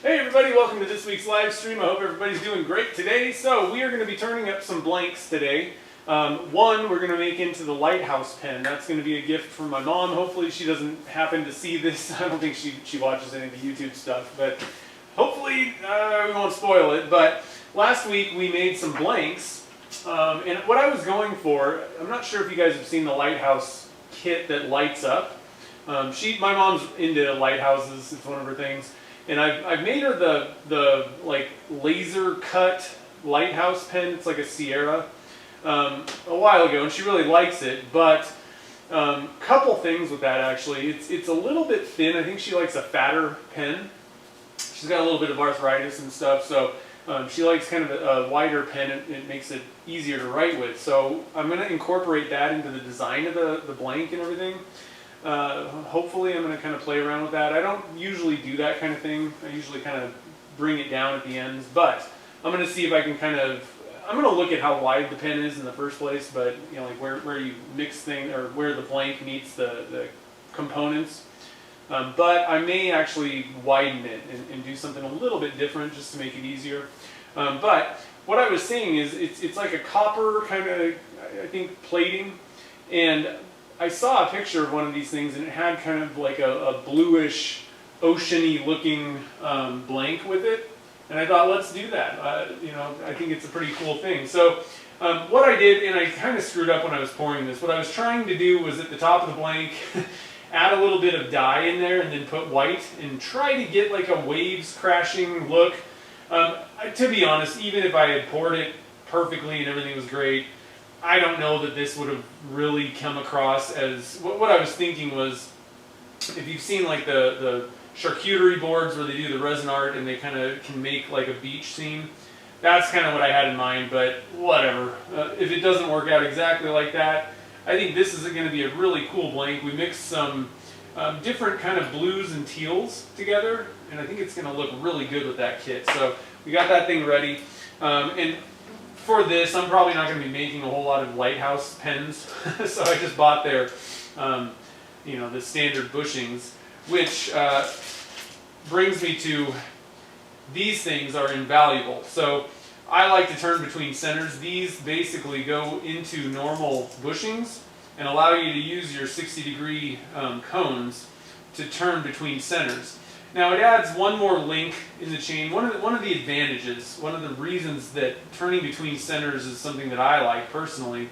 Hey everybody, welcome to this week's live stream. I hope everybody's doing great today. So we are going to be turning up some blanks today. One we're going to make into the Lighthouse pen. That's going to be a gift from my mom. Hopefully she doesn't happen to see this. I don't think she watches any of the YouTube stuff, but hopefully we won't spoil it. But last week we made some blanks, and what I was going for, I'm not sure if you guys have seen the Lighthouse kit that lights up. My mom's into lighthouses. It's one of her things. And I've made her the like laser cut lighthouse pen. It's like a Sierra a while ago, and she really likes it. But couple things with that actually. It's a little bit thin. I think she likes a fatter pen. She's got a little bit of arthritis and stuff, so she likes kind of a wider pen. It makes it easier to write with. So I'm going to incorporate that into the design of the blank and everything. Hopefully I'm going to kind of play around with that. I don't usually do that kind of thing. I usually kind of bring it down at the ends, but I'm going to see if I can I'm going to look at how wide the pen is in the first place, but you know, like where you mix things, or where the blank meets the components. But I may actually widen it and do something a little bit different just to make it easier. But what I was saying is it's like a copper kind of, I think, plating, and I saw a picture of one of these things, and it had kind of like a bluish, oceany looking blank with it, and I thought, let's do that. You know, I think it's a pretty cool thing. So what I did, and I kind of screwed up when I was pouring this, what I was trying to do was at the top of the blank, add a little bit of dye in there and then put white and try to get like a waves crashing look. To be honest, even if I had poured it perfectly and everything was great, I don't know that this would have really come across as, what I was thinking was, if you've seen like the charcuterie boards where they do the resin art and they kind of can make like a beach scene, that's kind of what I had in mind, but whatever. If it doesn't work out exactly like that, I think this is going to be a really cool blank. We mixed some different kind of blues and teals together, and I think it's going to look really good with that kit. So we got that thing ready, and for this, I'm probably not going to be making a whole lot of Lighthouse pens, so I just bought their, you know, the standard bushings, which brings me to these things are invaluable. So I like to turn between centers. These basically go into normal bushings and allow you to use your 60-degree cones to turn between centers. Now it adds one more link in the chain. One of the advantages, one of the reasons that turning between centers is something that I like personally,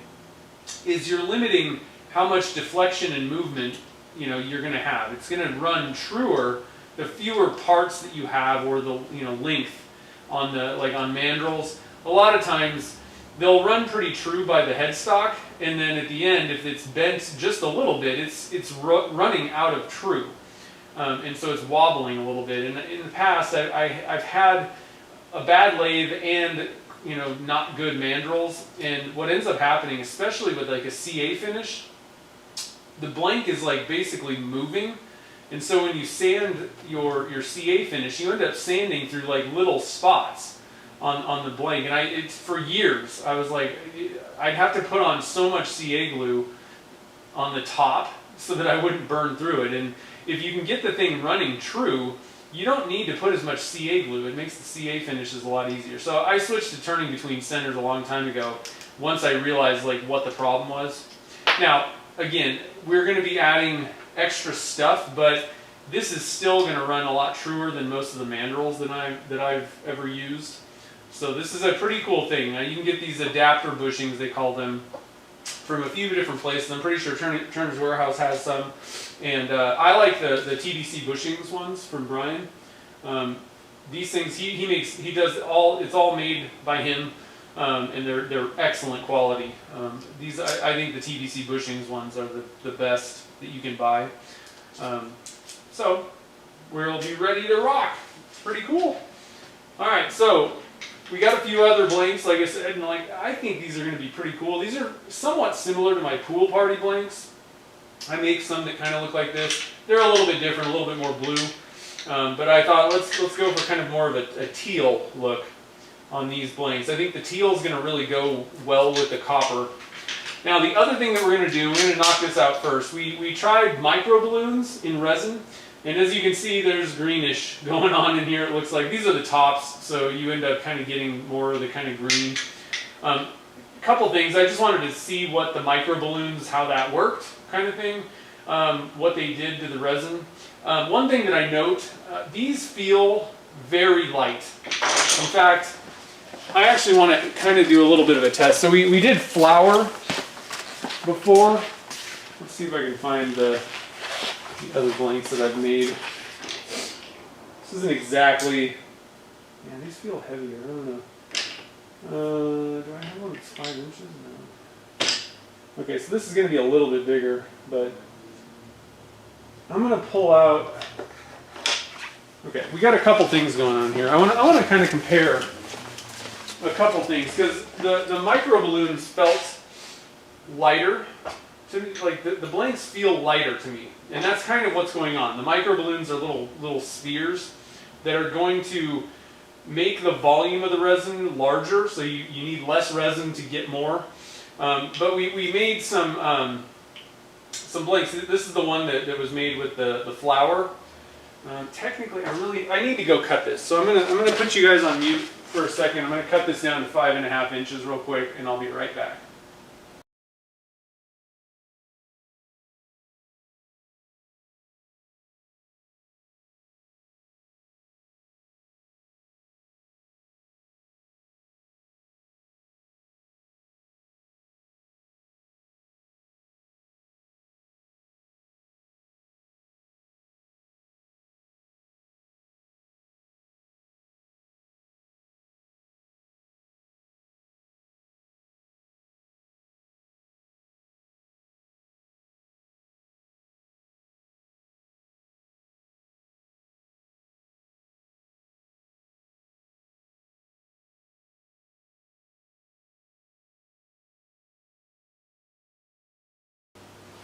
is you're limiting how much deflection and movement you're going to have. It's going to run truer the fewer parts that you have, or the length on the on mandrels. A lot of times they'll run pretty true by the headstock, and then at the end, if it's bent just a little bit, it's running out of true. And so it's wobbling a little bit. And in the past, I've had a bad lathe and not good mandrels. And what ends up happening, especially with like a CA finish, the blank is like basically moving. And so when you sand your CA finish, you end up sanding through like little spots on the blank. And for years, I was like, I'd have to put on so much CA glue on the top so that I wouldn't burn through it. And if you can get the thing running true, you don't need to put as much CA glue. It makes the CA finishes a lot easier. So I switched to turning between centers a long time ago once I realized like what the problem was. Now, again, we're going to be adding extra stuff, but this is still going to run a lot truer than most of the mandrels that I've ever used. So this is a pretty cool thing. Now you can get these adapter bushings, they call them, from a few different places. I'm pretty sure Turner's Warehouse has some, and I like the TBC bushings ones from Brian. These things he does all. It's all made by him, and they're excellent quality. These I think the TBC bushings ones are the best that you can buy. So we'll be ready to rock. Pretty cool. All right, so we got a few other blanks, like I said, and I think these are going to be pretty cool. These are somewhat similar to my pool party blanks. I make some that kind of look like this. They're a little bit different, a little bit more blue. But I thought let's go for kind of more of a teal look on these blanks. I think the teal is going to really go well with the copper. Now the other thing that we're going to do, we're going to knock this out first. We tried micro balloons in resin. And as you can see, there's greenish going on in here. It looks like these are the tops, so you end up kind of getting more of the kind of green. A couple things. I just wanted to see what the micro balloons, how that worked, kind of thing. What they did to the resin. One thing that I note, these feel very light. In fact, I actually want to kind of do a little bit of a test. So we did flour before. Let's see if I can find the other blanks that I've made. This isn't exactly, man, these feel heavier, I don't know. Do I have one that's 5 inches? No. Okay, so this is going to be a little bit bigger, but I'm going to pull out, okay, we got a couple things going on here. I want to kind of compare a couple things, because the micro balloons felt lighter. To me, like the blanks feel lighter to me, and that's kind of what's going on. The micro balloons are little spheres that are going to make the volume of the resin larger, so you need less resin to get more. But we made some blanks. This is the one that was made with the flour. Technically, I need to go cut this, so I'm gonna put you guys on mute for a second. I'm gonna cut this down to 5.5 inches real quick, and I'll be right back.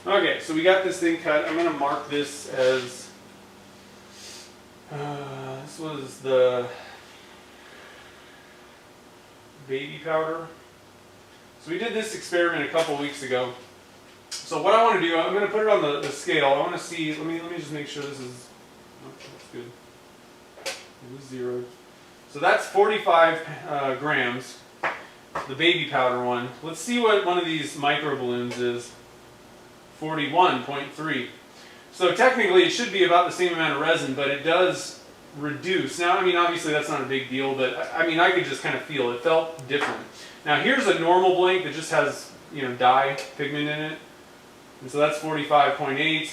Okay, so we got this thing cut. I'm going to mark this as, this was the baby powder. So we did this experiment a couple weeks ago. So what I want to do, I'm going to put it on the scale. I want to see, let me just make sure this is, oh, that's good. It was 0. So that's 45 grams, the baby powder one. Let's see what one of these micro balloons is. 41.3. So technically it should be about the same amount of resin, but it does reduce. Now, I mean, obviously that's not a big deal, but I mean, I could just kind of feel it felt different. Now here's a normal blank that just has, you know, dye pigment in it. And so that's 45.8,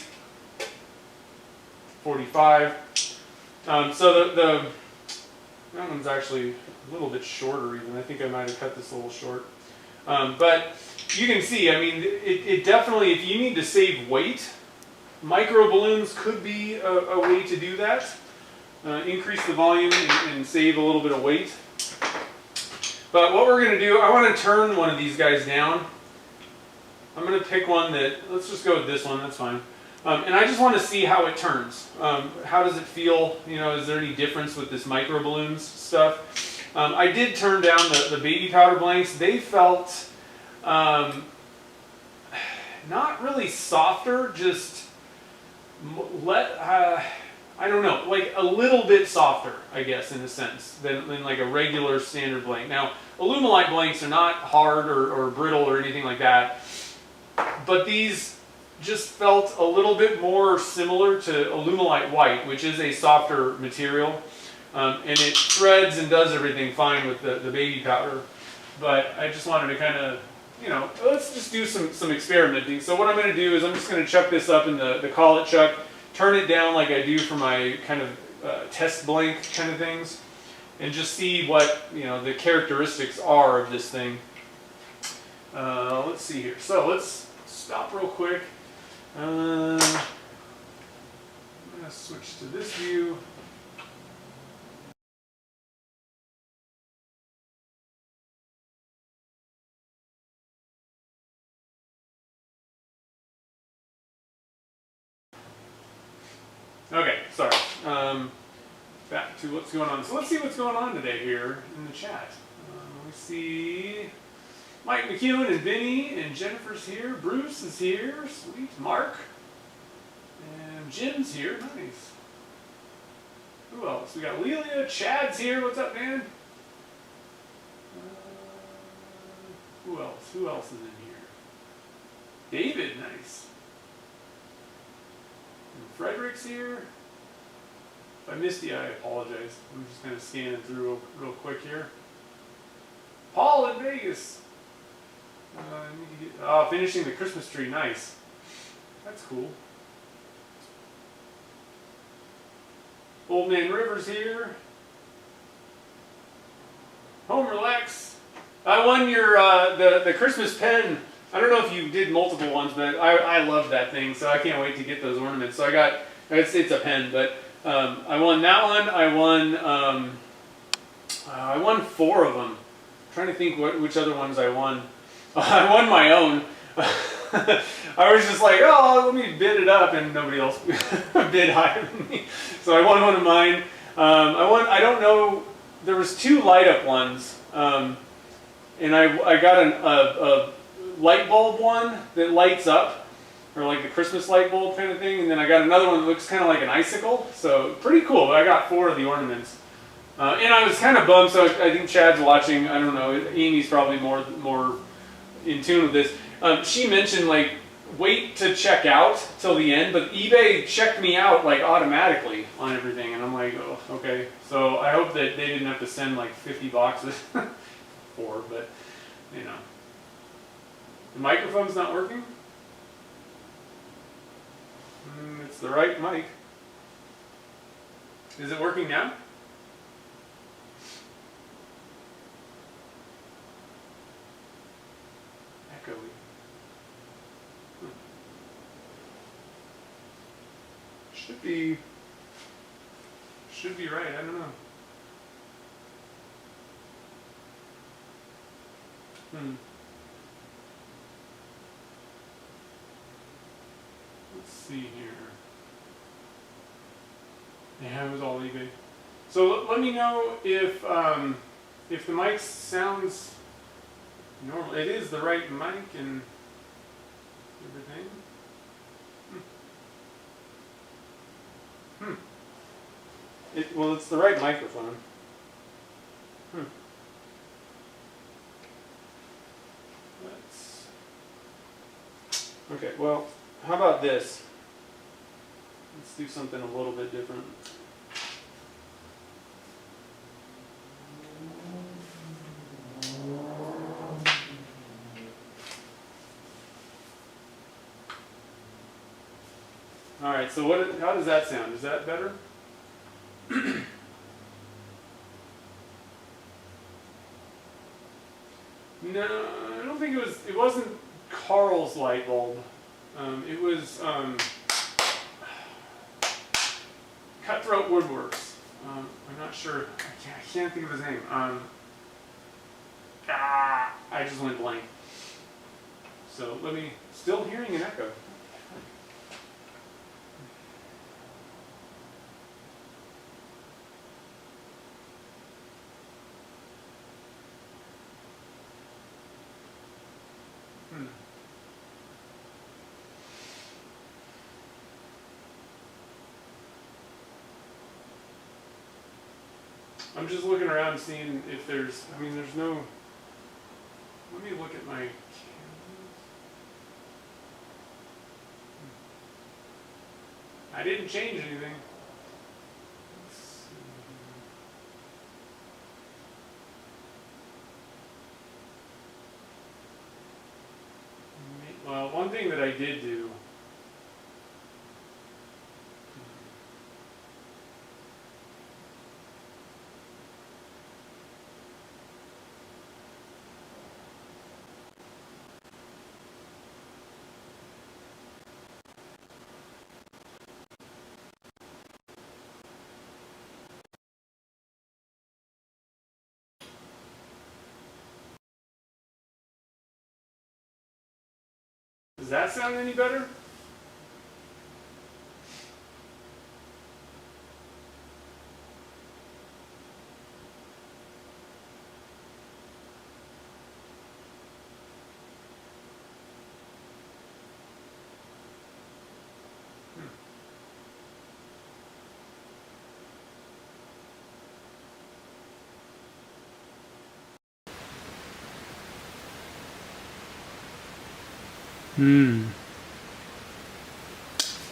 45. So that one's actually a little bit shorter even. I think I might have cut this a little short. But you can see, I mean, it definitely, if you need to save weight, micro balloons could be a way to do that. Increase the volume and save a little bit of weight. But what we're going to do, I want to turn one of these guys down. I'm going to pick one that, let's just go with this one, that's fine. And I just want to see how it turns. How does it feel? You know, is there any difference with this micro balloons stuff? I did turn down the baby powder blanks. They felt not really softer, just I don't know, like a little bit softer, I guess, in a sense, than like a regular standard blank. Now, Alumilite blanks are not hard or brittle or anything like that, but these just felt a little bit more similar to Alumilite white, which is a softer material, and it threads and does everything fine with the baby powder. But I just wanted to kind of, you know, let's just do some experimenting. So what I'm going to do is I'm just going to chuck this up in the collet chuck, turn it down like I do for my kind of test blank kind of things, and just see what, you know, the characteristics are of this thing. Let's see here. So let's stop real quick. I'm going to switch to this view. Okay, sorry. Back to what's going on. So let's see what's going on today here in the chat. We see Mike McEwen and Vinny and Jennifer's here. Bruce is here. Sweet. Mark. And Jim's here. Nice. Who else? We got Lelia. Chad's here. What's up, man? Who else? Who else is in here? David, nice. And Frederick's here. If I missed you, I apologize. I'm just kind of scanning through real quick here. Paul in Vegas. Finishing the Christmas tree. Nice. That's cool. Old Man Rivers here. Home relax. I won your the Christmas pen. I don't know if you did multiple ones, but I love that thing, so I can't wait to get those ornaments. So I got it's a pen, but I won that one. I won 4 of them. I'm trying to think which other ones I won. I won my own. I was just like, oh, let me bid it up, and nobody else bid higher than me. So I won one of mine. I don't know, there was 2 light up ones, and I got a light bulb one that lights up, or like the Christmas light bulb kind of thing, and then I got another one that looks kind of like an icicle. So pretty cool. I got 4 of the ornaments. And I was kind of bummed, so I think Chad's watching. I don't know, Amy's probably more in tune with this. She mentioned, like, wait to check out till the end, but eBay checked me out, like, automatically on everything, and I'm like, oh, okay. So I hope that they didn't have to send, like, 50 boxes for, but, you know. The microphone's not working? It's the right mic. Is it working now? Echoey. Should be right. I don't know. Let's see here. Yeah, it was all eBay. So let me know if the mic sounds normal. It is the right mic and everything. Well, it's the right microphone. Okay, well, how about this? Let's do something a little bit different. All right, so how does that sound? Is that better? No, I don't think it wasn't Carl's light bulb. It was Cutthroat Woodworks. I'm not sure. I can't think of his name. I just went blank. So still hearing an echo. I'm just looking around seeing if there's no, let me look at my cameras. I didn't change anything. Let's see. Well, one thing that I did do, does that sound any better?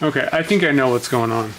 Okay, I think I know what's going on.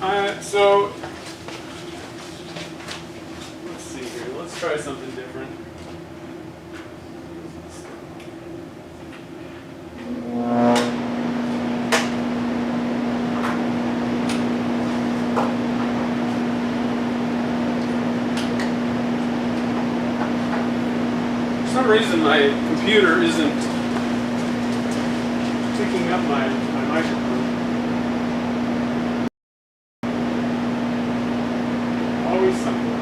All right, so let's see here. Let's try something different. For some reason, my computer isn't picking up my microphone. Always something.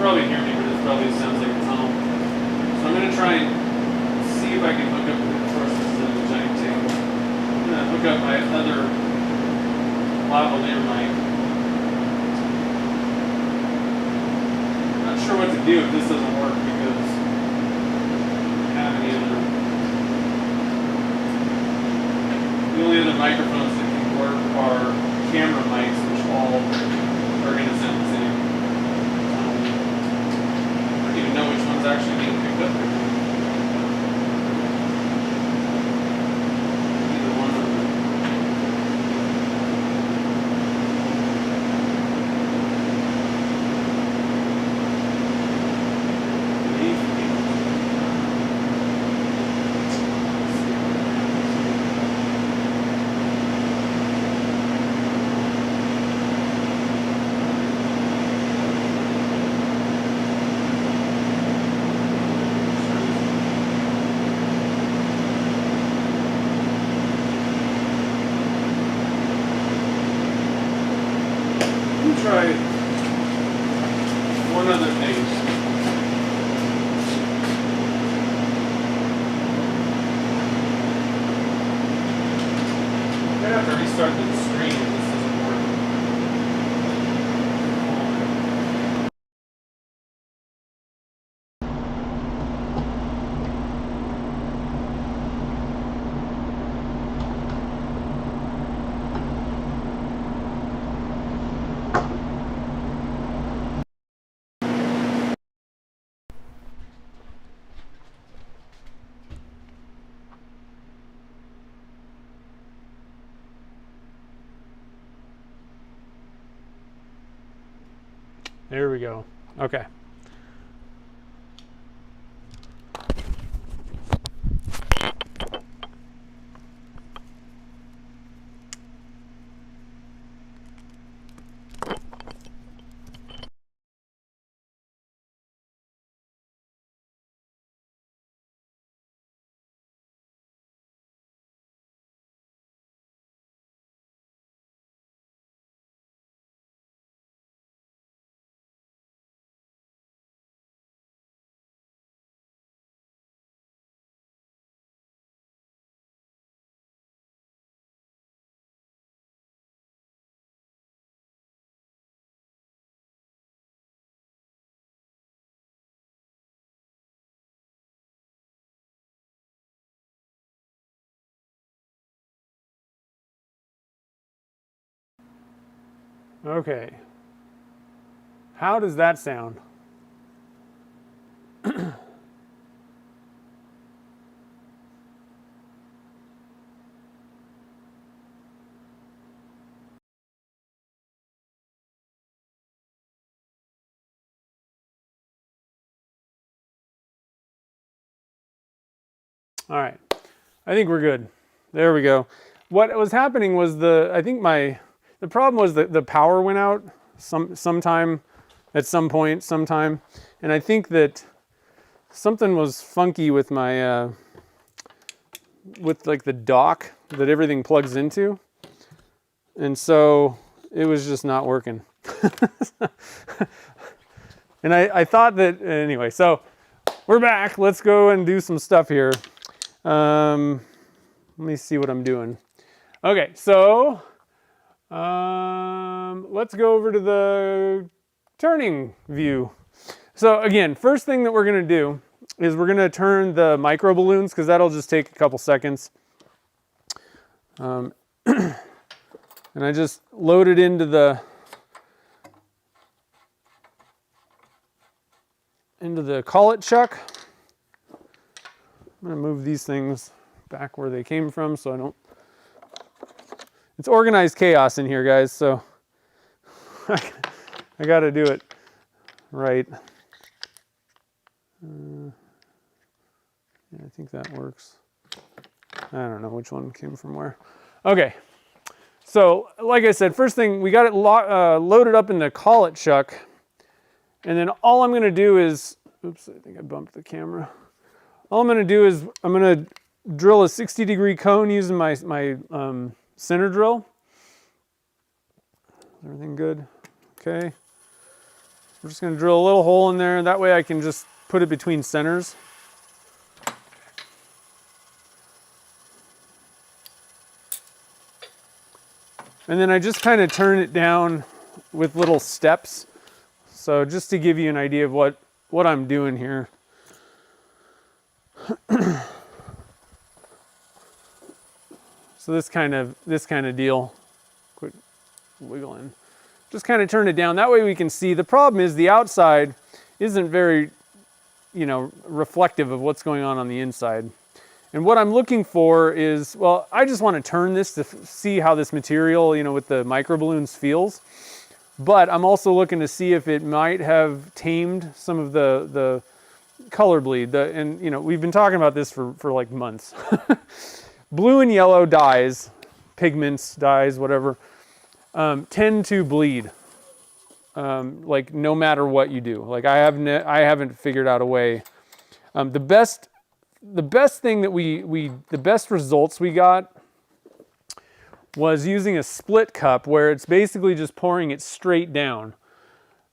Probably hear me, but this probably sounds like a tunnel. So I'm going to try and see if I can hook up, of course this is a giant table. I'm going to hook up my other lavalier mic. I'm not sure what to do if this doesn't work because I don't have any other. The only other microphones that can work are camera mics, which all are going to sound the same. I don't even know which one's actually being picked up. Either one of them. Try one other thing. I have to restart the screen if this doesn't work. There we go. Okay. Okay. How does that sound? All right, I think we're good. There we go. What was happening was the problem was that the power went out sometime at some point, and I think that something was funky with my with like the dock that everything plugs into, and so it was just not working. And I thought that anyway. So we're back. Let's go and do some stuff here. Let me see what I'm doing. Okay, so let's go over to the turning view. So again, first thing that we're going to do is we're going to turn the micro balloons, because that'll just take a couple seconds. And I just load it into the collet chuck. I'm going to move these things back where they came from so I don't... It's organized chaos in here, guys, so I got to do it right. Yeah, I think that works. I don't know which one came from where. Okay, so like I said, first thing, we got it loaded up in the collet chuck, and then all I'm going to do is... Oops, I think I bumped the camera. All I'm going to do is I'm going to drill a 60-degree cone using my center drill. Is everything good? Okay. I'm just going to drill a little hole in there. That way I can just put it between centers. And then I just kind of turn it down with little steps. So just to give you an idea of what I'm doing here. So this kind of deal, quick wiggle in, just kind of turn it down. That way we can see. The problem is the outside isn't very, reflective of what's going on the inside. And what I'm looking for is, well, I just want to turn this to see how this material, with the micro balloons feels. But I'm also looking to see if it might have tamed some of the color bleed. And we've been talking about this for like months. Blue and yellow dyes, pigments, dyes, whatever, tend to bleed. Like no matter what you do. Like I haven't figured out a way. The best thing that the best results we got was using a split cup, where it's basically just pouring it straight down.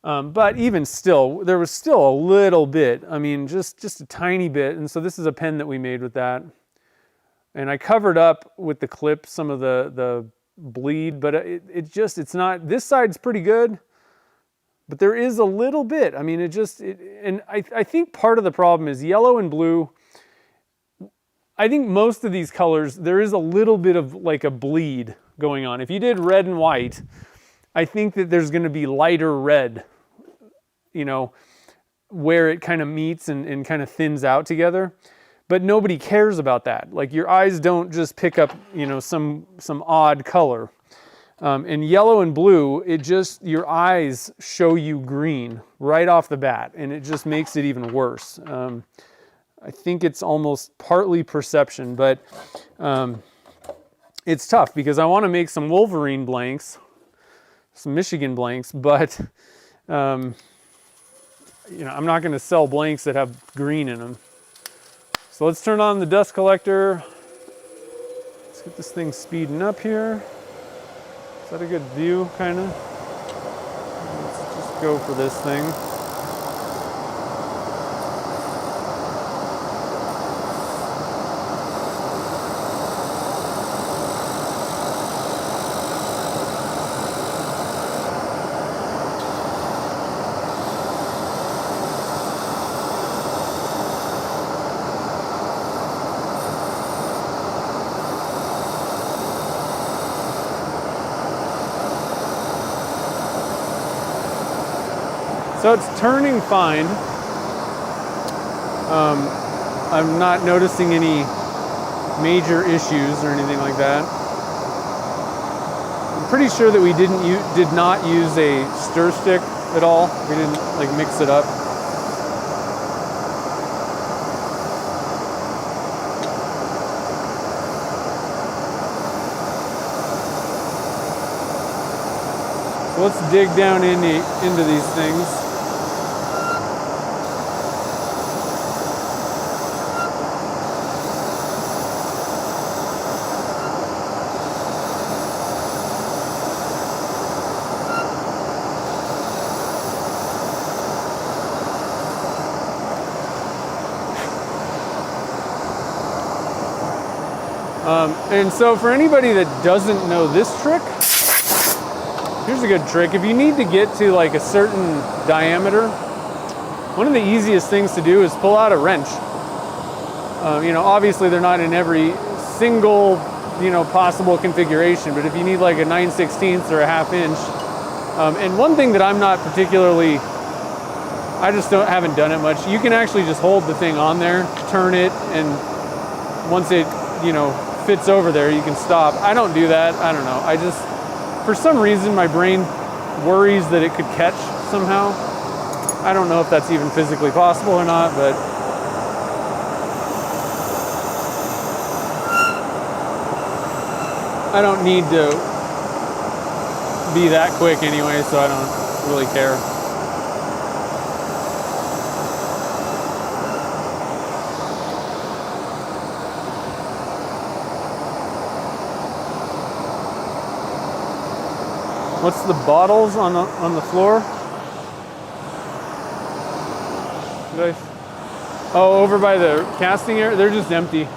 But even still, there was still a little bit. I mean, just a tiny bit. And so this is a pen that we made with that. And I covered up with the clip some of the bleed, but it's not, this side's pretty good, but there is a little bit. I mean, and I think part of the problem is yellow and blue. I think most of these colors, there is a little bit of like a bleed going on. If you did red and white, I think that there's going to be lighter red, where it kind of meets and kind of thins out together. But nobody cares about that. Like your eyes don't just pick up, some odd color. In yellow and blue, it just, your eyes show you green right off the bat, and it just makes it even worse. I think it's almost partly perception, but it's tough because I want to make some Wolverine blanks, some Michigan blanks, but you know, I'm not going to sell blanks that have green in them. So let's turn on the dust collector. Let's get this thing speeding up here. Is that a good view, kind of? Let's just go for this thing. So it's turning fine. I'm not noticing any major issues or anything like that. I'm pretty sure that we did not use a stir stick at all. We didn't like mix it up. So let's dig down into these things. And so for anybody that doesn't know this trick, here's a good trick. If you need to get to like a certain diameter, one of the easiest things to do is pull out a wrench. You know, obviously they're not in every single, you know, possible configuration, but if you need like a 9/16 or a 1/2 inch, and one thing that I'm not particularly, I just haven't done it much. You can actually just hold the thing on there, turn it, and once it, you know, fits over there, you can stop. I don't do that. I don't know. I just, for some reason, my brain worries that it could catch somehow. I don't know if that's even physically possible or not, but I don't need to be that quick anyway, so I don't really care. What's the bottles on the floor? Oh, over by the casting area? They're just empty.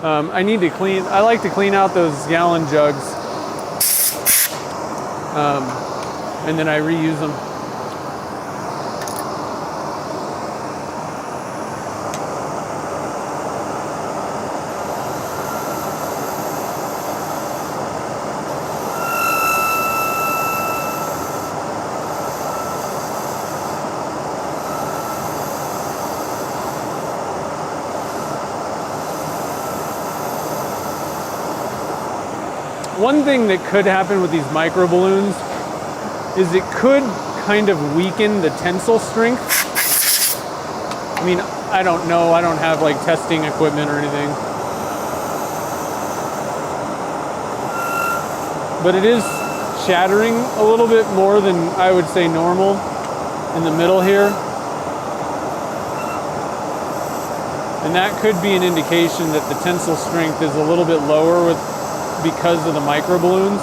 I need to clean. I like to clean out those gallon jugs, and then I reuse them. One thing that could happen with these micro balloons is it could kind of weaken the tensile strength. I mean, I don't know. I don't have like testing equipment or anything. But it is shattering a little bit more than I would say normal in the middle here. And that could be an indication that the tensile strength is a little bit lower because of the micro balloons.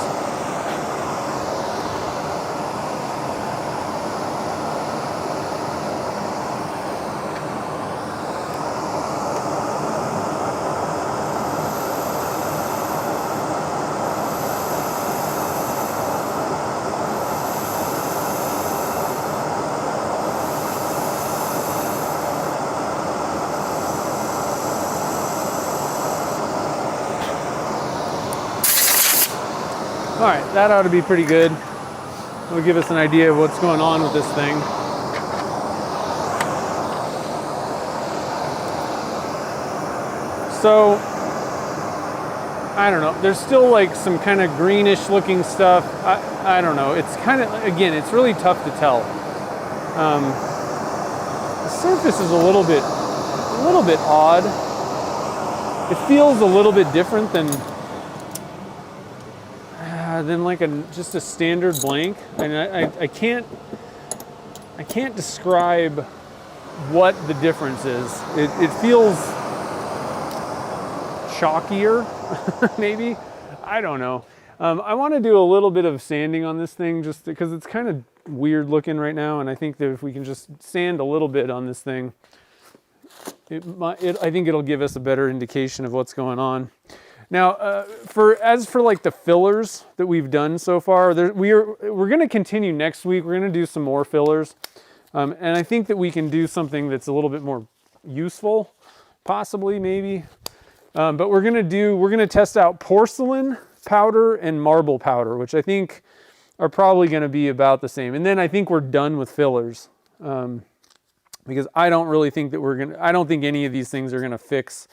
All right, that ought to be pretty good. It'll give us an idea of what's going on with this thing. So I don't know. There's still like some kind of greenish looking stuff. I don't know. It's kind of, again, it's really tough to tell. The surface is a little bit odd. It feels a little bit different than like just a standard blank, and I can't describe what the difference is. It feels chalkier, maybe. I don't know. I want to do a little bit of sanding on this thing just because it's kind of weird looking right now, and I think that if we can just sand a little bit on this thing, I think it'll give us a better indication of what's going on. Now, as for like the fillers that we've done so far, we're going to continue next week. We're going to do some more fillers, and I think that we can do something that's a little bit more useful, possibly, maybe. But we're going to test out porcelain powder and marble powder, which I think are probably going to be about the same. And then I think we're done with fillers, because I don't really think that I don't think any of these things are going to fix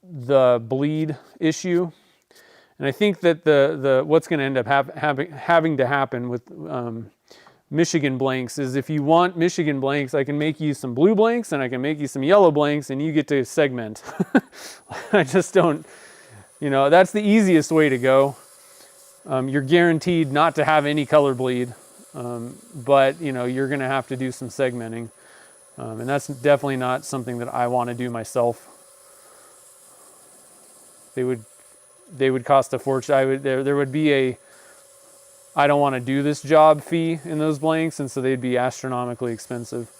the bleed issue. And I think that what's going to end up having to happen with Michigan blanks is, if you want Michigan blanks, I can make you some blue blanks and I can make you some yellow blanks, and you get to segment. I just don't, that's the easiest way to go. You're guaranteed not to have any color bleed, but you're going to have to do some segmenting, and that's definitely not something that I want to do myself. They would cost a fortune. There would be a I don't want to do this job fee in those blanks, and so they'd be astronomically expensive.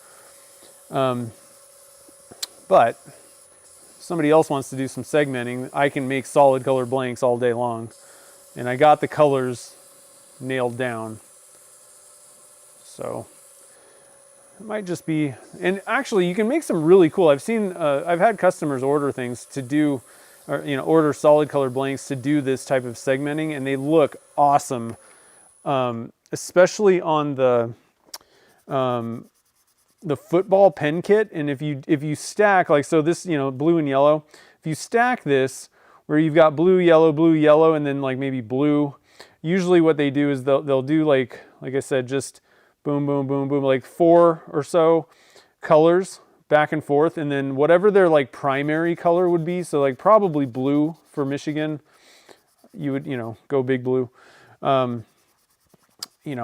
But if somebody else wants to do some segmenting, I can make solid color blanks all day long, and I got the colors nailed down. So it might just be, and actually you can make some really cool, I've had customers order things to do, or order solid color blanks to do this type of segmenting, and they look awesome. Especially on the football pen kit. And if you stack, like, so this, blue and yellow, if you stack this where you've got blue, yellow, and then like maybe blue, usually what they do is they'll do like I said, just boom, boom, boom, boom, like 4 or so colors back and forth. And then whatever their like primary color would be, so like probably blue for Michigan, you would, go big blue.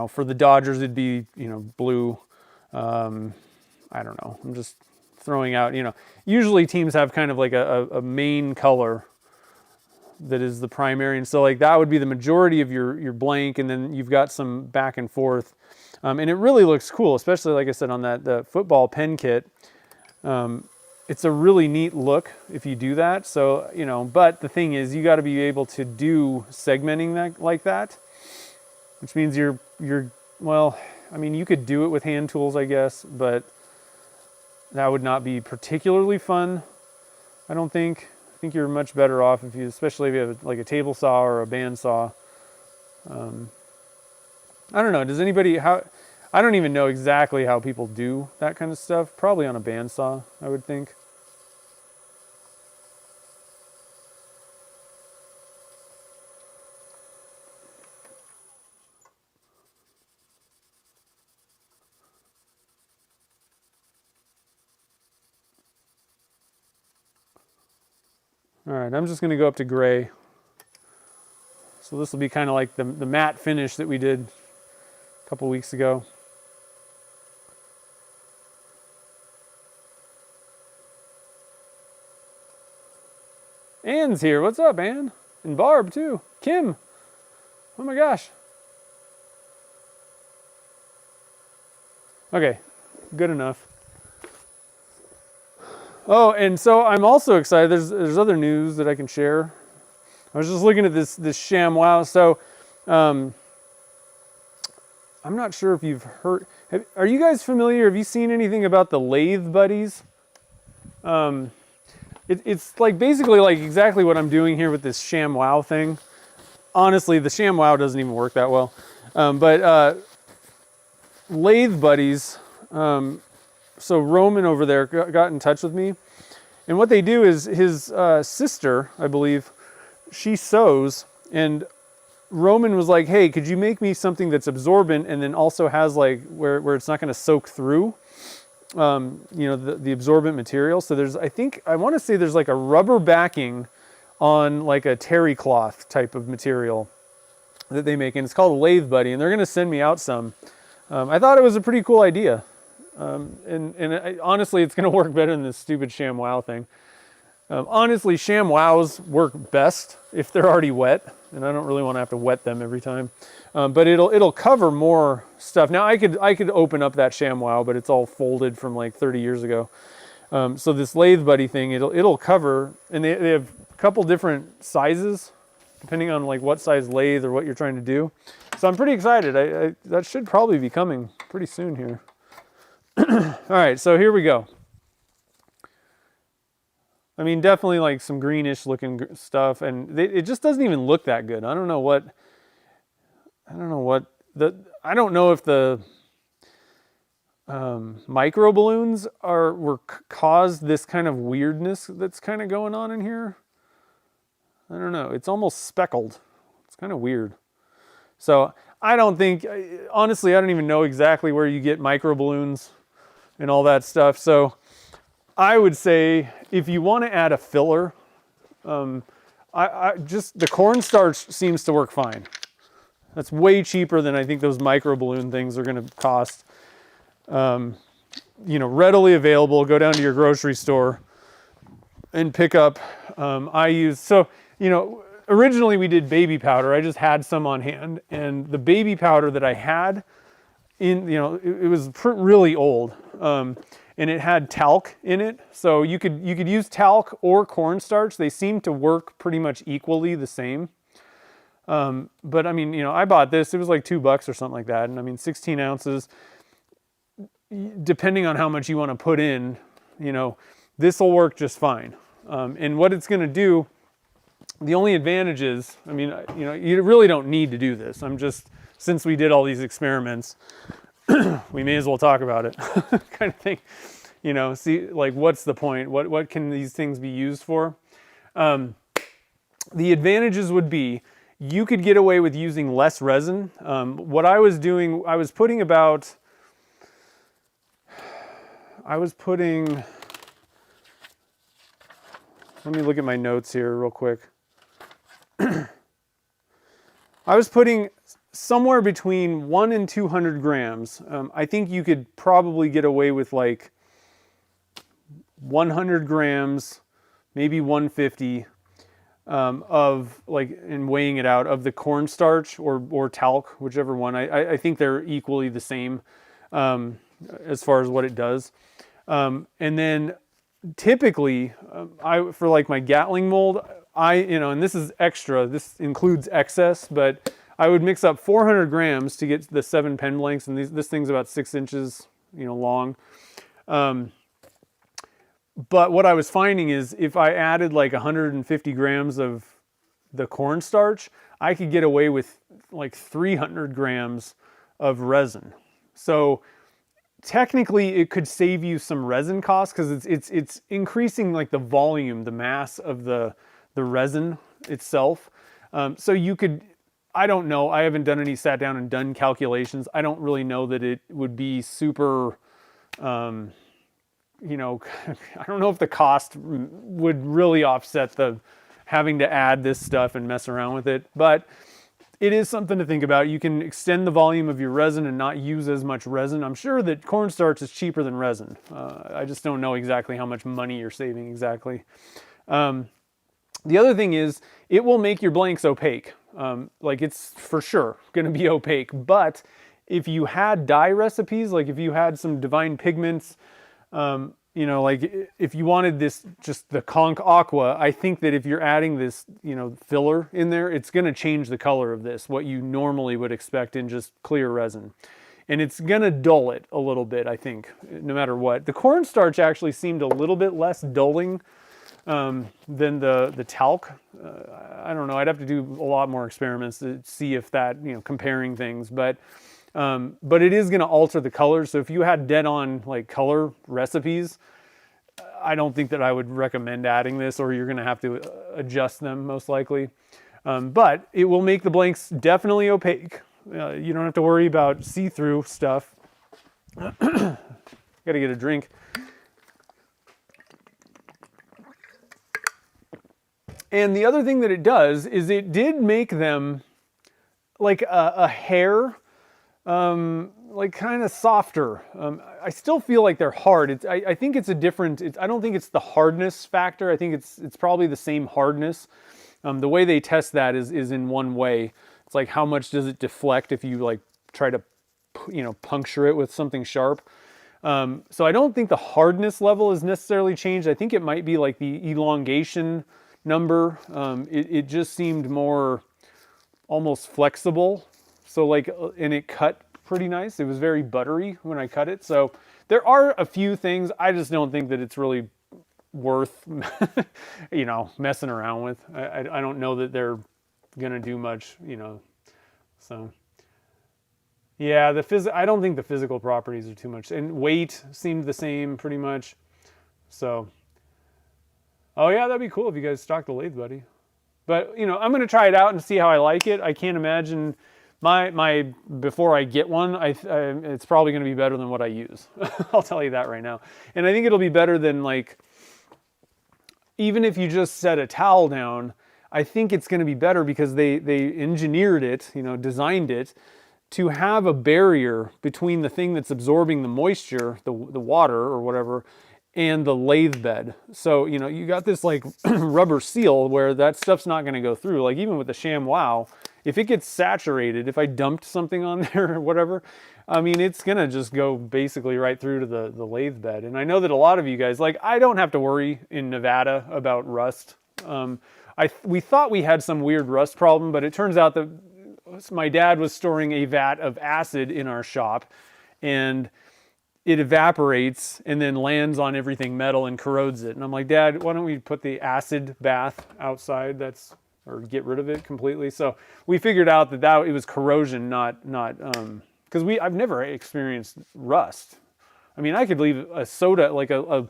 For the Dodgers, it'd be, blue. I don't know. I'm just throwing out, usually teams have kind of like a main color that is the primary. And so like that would be the majority of your blank. And then you've got some back and forth. And it really looks cool, especially like I said, on the football pen kit. It's a really neat look if you do that. So, but the thing is, you got to be able to do segmenting like that. Which means well, I mean, you could do it with hand tools, I guess, but that would not be particularly fun, I don't think. I think you're much better off especially if you have like a table saw or a band saw. I don't know, I don't even know exactly how people do that kind of stuff. Probably on a band saw, I would think. All right, I'm just going to go up to gray. So this will be kind of like the matte finish that we did a couple weeks ago. Ann's here. What's up, Ann? And Barb, too. Kim. Oh my gosh. Okay, good enough. Oh, and so I'm also excited. There's other news that I can share. I was just looking at this ShamWow. So, I'm not sure if you've heard. Are you guys familiar? Have you seen anything about the lathe buddies? It's like basically like exactly what I'm doing here with this ShamWow thing. Honestly, the ShamWow doesn't even work that well. But lathe buddies. So Roman over there got in touch with me, and what they do is his sister, I believe, she sews, and Roman was like, hey, could you make me something that's absorbent and then also has like where it's not going to soak through, you know, the absorbent material. So there's, I want to say there's like a rubber backing on like a terry cloth type of material that they make, and it's called a Lathe Buddy, and they're going to send me out some. I thought it was a pretty cool idea. Honestly, it's going to work better than this stupid ShamWow thing. Honestly, ShamWows work best if they're already wet, and I don't really want to have to wet them every time. But it'll cover more stuff. Now I could open up that ShamWow, but it's all folded from like 30 years ago. So this Lathe Buddy thing, it'll cover, and they have a couple different sizes depending on like what size lathe or what you're trying to do. So I'm pretty excited. That should probably be coming pretty soon here. All right, so here we go. I mean, definitely like some greenish looking stuff, and it just doesn't even look that good. I don't know if the micro balloons caused this kind of weirdness that's kind of going on in here. I don't know. It's almost speckled. It's kind of weird. So I don't think, honestly, I don't even know exactly where you get micro balloons and all that stuff. So I would say if you want to add a filler, just the cornstarch seems to work fine. That's way cheaper than I think those micro balloon things are going to cost. You know, readily available. Go down to your grocery store and pick up. You know, originally we did baby powder. I just had some on hand, and the baby powder that I had it was really old. And it had talc in it, so you could use talc or cornstarch. They seem to work pretty much equally the same. But I mean, you know, I bought this. It was like $2 or something like that, and I mean, 16 ounces. Depending on how much you want to put in, you know, this will work just fine. And what it's going to do, the only advantage is, I mean, you know, you really don't need to do this. Since we did all these experiments, we may as well talk about it kind of thing. You know, see, like, what's the point? What can these things be used for? The advantages would be you could get away with using less resin. What I was doing, let me look at my notes here real quick. I was putting somewhere between 1 and 200 grams. I think you could probably get away with like 100 grams, maybe 150 of like, in weighing it out, of the cornstarch or talc, whichever one. I think they're equally the same as far as what it does. And then typically, for like my Gatling mold, and this is extra, this includes excess, but I would mix up 400 grams to get the 7 pen blanks, and this thing's about 6 inches, long. But what I was finding is if I added like 150 grams of the cornstarch, I could get away with like 300 grams of resin. So technically it could save you some resin costs because it's increasing like the volume, the mass of the resin itself. So you could, I don't know, I haven't done any sat down and done calculations. I don't really know that it would be super, I don't know if the cost would really offset the having to add this stuff and mess around with it, but it is something to think about. You can extend the volume of your resin and not use as much resin. I'm sure that cornstarch is cheaper than resin. I just don't know exactly how much money you're saving exactly. The other thing is it will make your blanks opaque. Like, it's for sure going to be opaque, but if you had dye recipes, like if you had some divine pigments, like if you wanted this, just the conch aqua, I think that if you're adding this, filler in there, it's going to change the color of this, what you normally would expect in just clear resin. And it's going to dull it a little bit, I think, no matter what. The cornstarch actually seemed a little bit less dulling than the talc. I don't know. I'd have to do a lot more experiments to see if that, comparing things, but it is going to alter the color. So if you had dead on like color recipes, I don't think that I would recommend adding this, or you're going to have to adjust them most likely. But it will make the blanks definitely opaque. You don't have to worry about see-through stuff. Gotta get a drink. And the other thing that it does is it did make them like a hair, like kind of softer. I still feel like they're hard. I think it's a different, I don't think it's the hardness factor. I think it's probably the same hardness. The way they test that is in one way. It's like how much does it deflect if you like try to, puncture it with something sharp. So I don't think the hardness level is necessarily changed. I think it might be like the elongation number. It just seemed more almost flexible. So like, and it cut pretty nice. It was very buttery when I cut it. So there are a few things. I just don't think that it's really worth, messing around with. I don't know that they're gonna do much, so. Yeah, I don't think the physical properties are too much. And weight seemed the same pretty much. So, oh yeah, that'd be cool if you guys stocked the lathe, buddy. But, I'm going to try it out and see how I like it. I can't imagine before I get one, it's probably going to be better than what I use. I'll tell you that right now. And I think it'll be better than like, even if you just set a towel down, I think it's going to be better because they engineered it, designed it to have a barrier between the thing that's absorbing the moisture, the water or whatever, and the lathe bed. So, you got this like rubber seal where that stuff's not going to go through. Like even with the ShamWow, if it gets saturated, if I dumped something on there or whatever, I mean, it's going to just go basically right through to the lathe bed. And I know that a lot of you guys, like I don't have to worry in Nevada about rust. We thought we had some weird rust problem, but it turns out that my dad was storing a vat of acid in our shop, and it evaporates and then lands on everything metal and corrodes it. And I'm like, Dad, why don't we put the acid bath outside? Or get rid of it completely. So we figured out that it was corrosion, not because I've never experienced rust. I mean, I could leave a soda, like a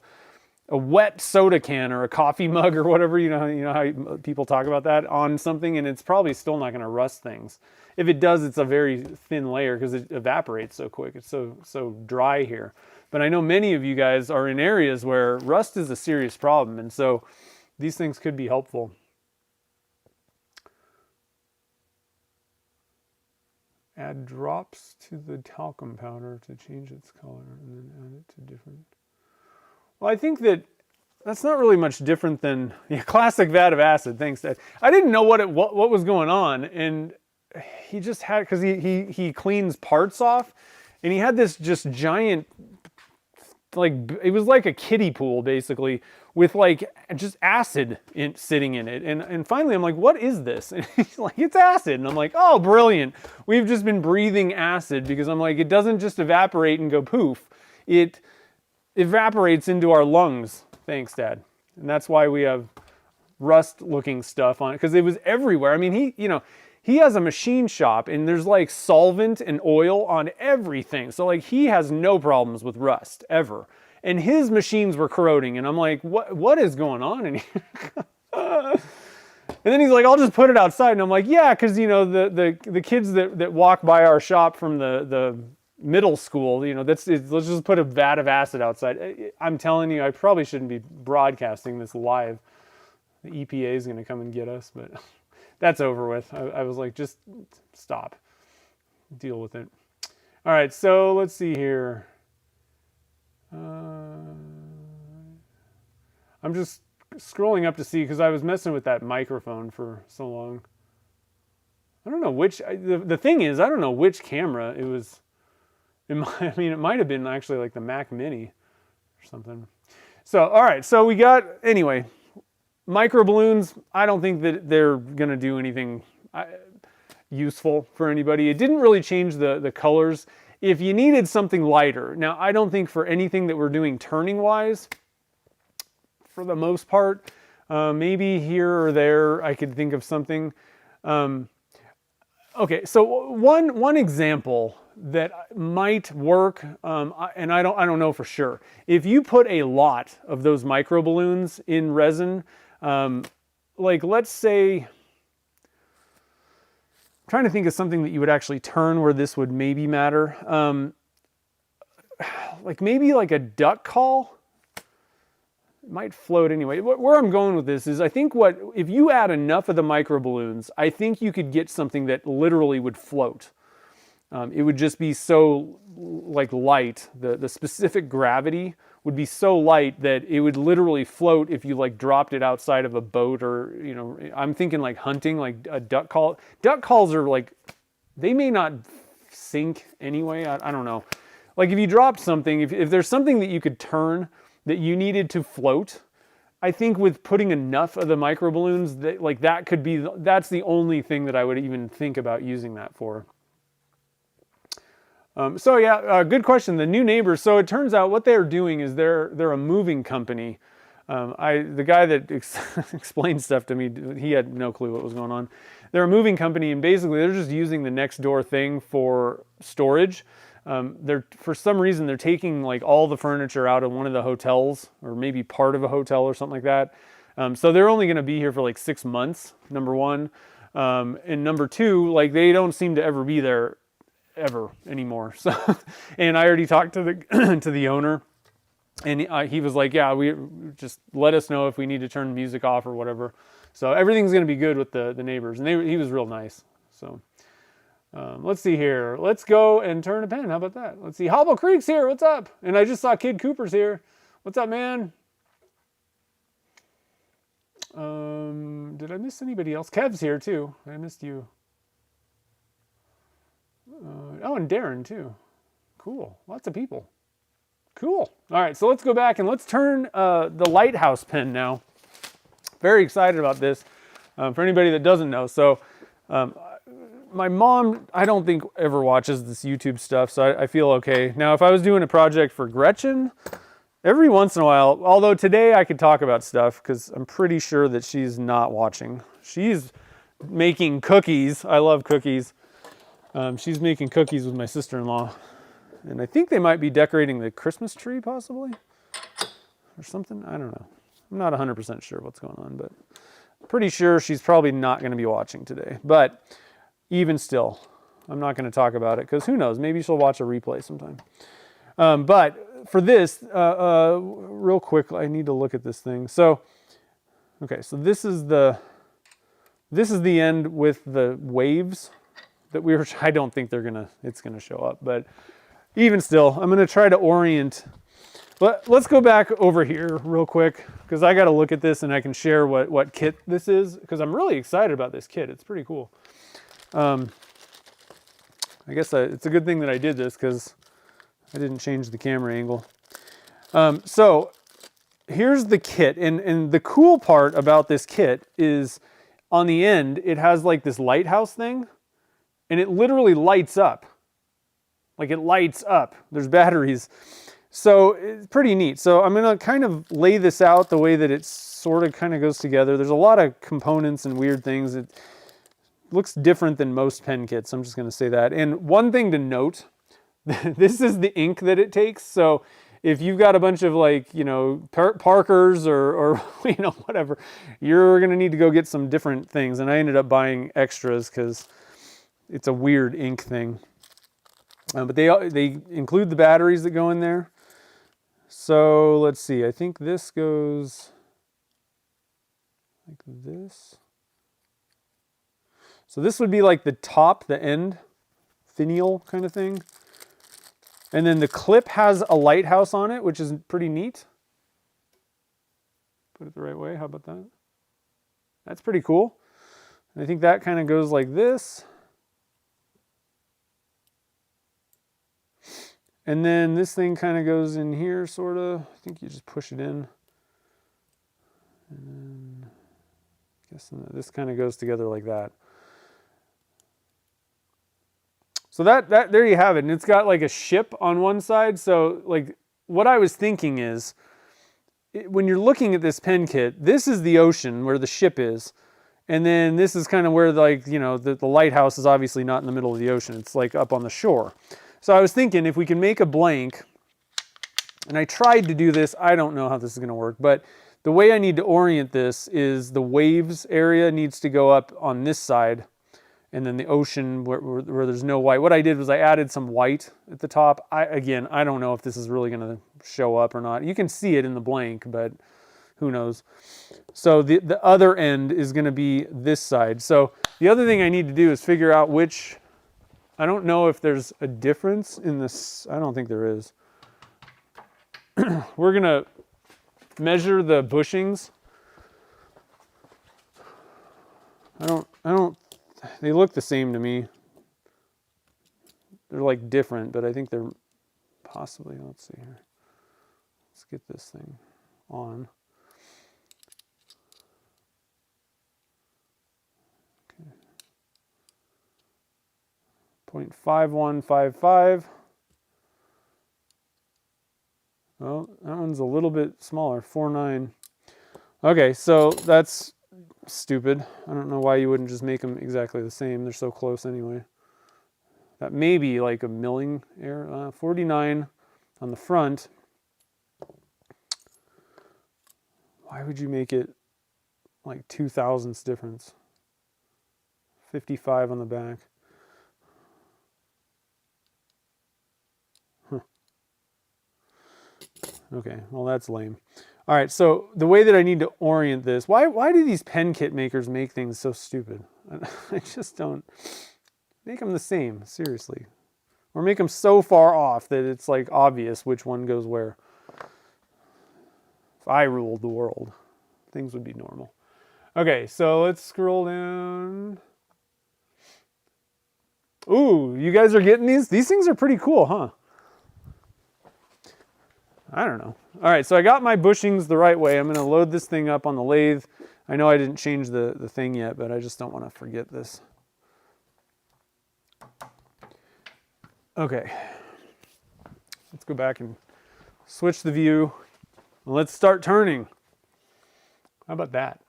wet soda can or a coffee mug or whatever, you know how people talk about that, on something, and it's probably still not going to rust things. If it does, it's a very thin layer because it evaporates so quick. It's so dry here. But I know many of you guys are in areas where rust is a serious problem, and so these things could be helpful. Add drops to the talcum powder to change its color, and then add it to different. Well, I think that's not really much different than the classic vat of acid. Thanks, Dad. I didn't know what was going on, and he just had, because he cleans parts off, and he had this just giant, like it was like a kiddie pool basically, with like just acid sitting in it. And finally I'm like, what is this? And he's like, it's acid. And I'm like, oh, brilliant. We've just been breathing acid, because I'm like, it doesn't just evaporate and go poof. It evaporates into our lungs. Thanks, Dad. And that's why we have rust looking stuff on it, because it was everywhere. I mean, he has a machine shop, and there's like solvent and oil on everything. So like he has no problems with rust ever. And his machines were corroding, and I'm like, what is going on in here? And then he's like, I'll just put it outside. And I'm like, yeah, because the kids that walk by our shop from the middle school, let's just put a vat of acid outside. I'm telling you, I probably shouldn't be broadcasting this live. The EPA is going to come and get us, but that's over with. I was like, just stop. Deal with it. All right, so let's see here. I'm just scrolling up to see, because I was messing with that microphone for so long. I don't know which, the thing is, I don't know which camera it was. It might have been actually like the Mac Mini or something. So, all right, so we got, anyway, micro balloons. I don't think that they're going to do anything useful for anybody. It didn't really change the colors. If you needed something lighter, now I don't think for anything that we're doing turning wise, for the most part, maybe here or there I could think of something. Okay, so one example that might work, and I don't know for sure. If you put a lot of those micro balloons in resin, like let's say, I'm trying to think of something that you would actually turn where this would maybe matter. Like maybe like a duck call. It might float anyway. Where I'm going with this is I think if you add enough of the micro balloons, I think you could get something that literally would float. It would just be so like light. The specific gravity would be so light that it would literally float if you like dropped it outside of a boat, or, you know, I'm thinking like hunting, like a duck call. Duck calls are like, they may not sink anyway. I don't know. Like if you dropped something, if there's something that you could turn that you needed to float, I think with putting enough of the micro balloons, that's the only thing that I would even think about using that for. So yeah, good question. The new neighbors. So it turns out what they're doing is they're a moving company. The guy that explained stuff to me, he had no clue what was going on. They're a moving company, and basically they're just using the next door thing for storage. For some reason, they're taking like all the furniture out of one of the hotels, or maybe part of a hotel or something like that. So they're only going to be here for like 6 months, number one. And number two, like they don't seem to ever be there ever anymore. So, and I already talked to the to the owner, and he was like, yeah, we just let us know if we need to turn music off or whatever. So everything's going to be good with the neighbors, and he was real nice. So let's see here. Let's go and turn a pen. How about that? Let's see. Hobble Creek's here. What's up? And I just saw Kid Cooper's here. What's up, man? Did I miss anybody else? Kev's here too. I missed you. Oh, and Darren too. Cool. Lots of people. Cool. All right, so let's go back and let's turn the Lighthouse pen now. Very excited about this. For anybody that doesn't know, so my mom, I don't think ever watches this YouTube stuff, so I feel okay. Now, if I was doing a project for Gretchen, every once in a while, although today I could talk about stuff because I'm pretty sure that she's not watching. She's making cookies. I love cookies. She's making cookies with my sister-in-law. And I think they might be decorating the Christmas tree, possibly, or something. I don't know. I'm not 100% sure what's going on, but pretty sure she's probably not going to be watching today. But even still, I'm not going to talk about it because who knows? Maybe she'll watch a replay sometime. But for this, real quick, I need to look at this thing. So, okay, so this is the end with the waves that we were. I don't think it's gonna show up, but even still, I'm gonna try to orient. But let's go back over here real quick because I got to look at this and I can share what kit this is because I'm really excited about this kit. It's pretty cool. I guess it's a good thing that I did this because I didn't change the camera angle. So here's the kit, and the cool part about this kit is on the end it has like this lighthouse thing, and it literally lights up. Like it lights up. There's batteries. So it's pretty neat. So I'm going to kind of lay this out the way that it sort of kind of goes together. There's a lot of components and weird things. It looks different than most pen kits. I'm just going to say that. And one thing to note, this is the ink that it takes. So if you've got a bunch of like, you know, Parkers or you know, whatever, you're going to need to go get some different things. And I ended up buying extras because it's a weird ink thing. But they include the batteries that go in there. So let's see, I think this goes like this. So this would be like the top, the end, finial kind of thing. And then the clip has a lighthouse on it, which is pretty neat. Put it the right way, how about that? That's pretty cool. And I think that kind of goes like this. And then this thing kind of goes in here, sort of. I think you just push it in. And then I guess this kind of goes together like that. So that there you have it. And it's got like a ship on one side. So like what I was thinking is, when you're looking at this pen kit, this is the ocean where the ship is. And then this is kind of where, like, you know, the lighthouse is obviously not in the middle of the ocean. It's like up on the shore. So I was thinking if we can make a blank, and I tried to do this, I don't know how this is going to work, but the way I need to orient this is the waves area needs to go up on this side, and then the ocean where there's no white. What I did was I added some white at the top. Again, I don't know if this is really going to show up or not. You can see it in the blank, but who knows. So the other end is going to be this side. So the other thing I need to do is figure out which, I don't know if there's a difference in this. I don't think there is. We're going to measure the bushings. They look the same to me. They're like different, but I think they're possibly, let's see here. Let's get this thing on. Okay. 0.5155. Oh, that one's a little bit smaller, 49. Okay, so that's stupid. I don't know why you wouldn't just make them exactly the same. They're so close anyway. That may be like a milling error. 49 on the front. Why would you make it like 0.02 difference? 55 on the back. Huh. Okay, well that's lame. All right, so the way that I need to orient this, why do these pen kit makers make things so stupid? I just don't. Make them the same, seriously. Or make them so far off that it's like obvious which one goes where. If I ruled the world, things would be normal. Okay, so let's scroll down. Ooh, you guys are getting these? These things are pretty cool, huh? I don't know. All right, so I got my bushings the right way. I'm going to load this thing up on the lathe. I know I didn't change the thing yet, but I just don't want to forget this. Okay. Let's go back and switch the view. Let's start turning. How about that?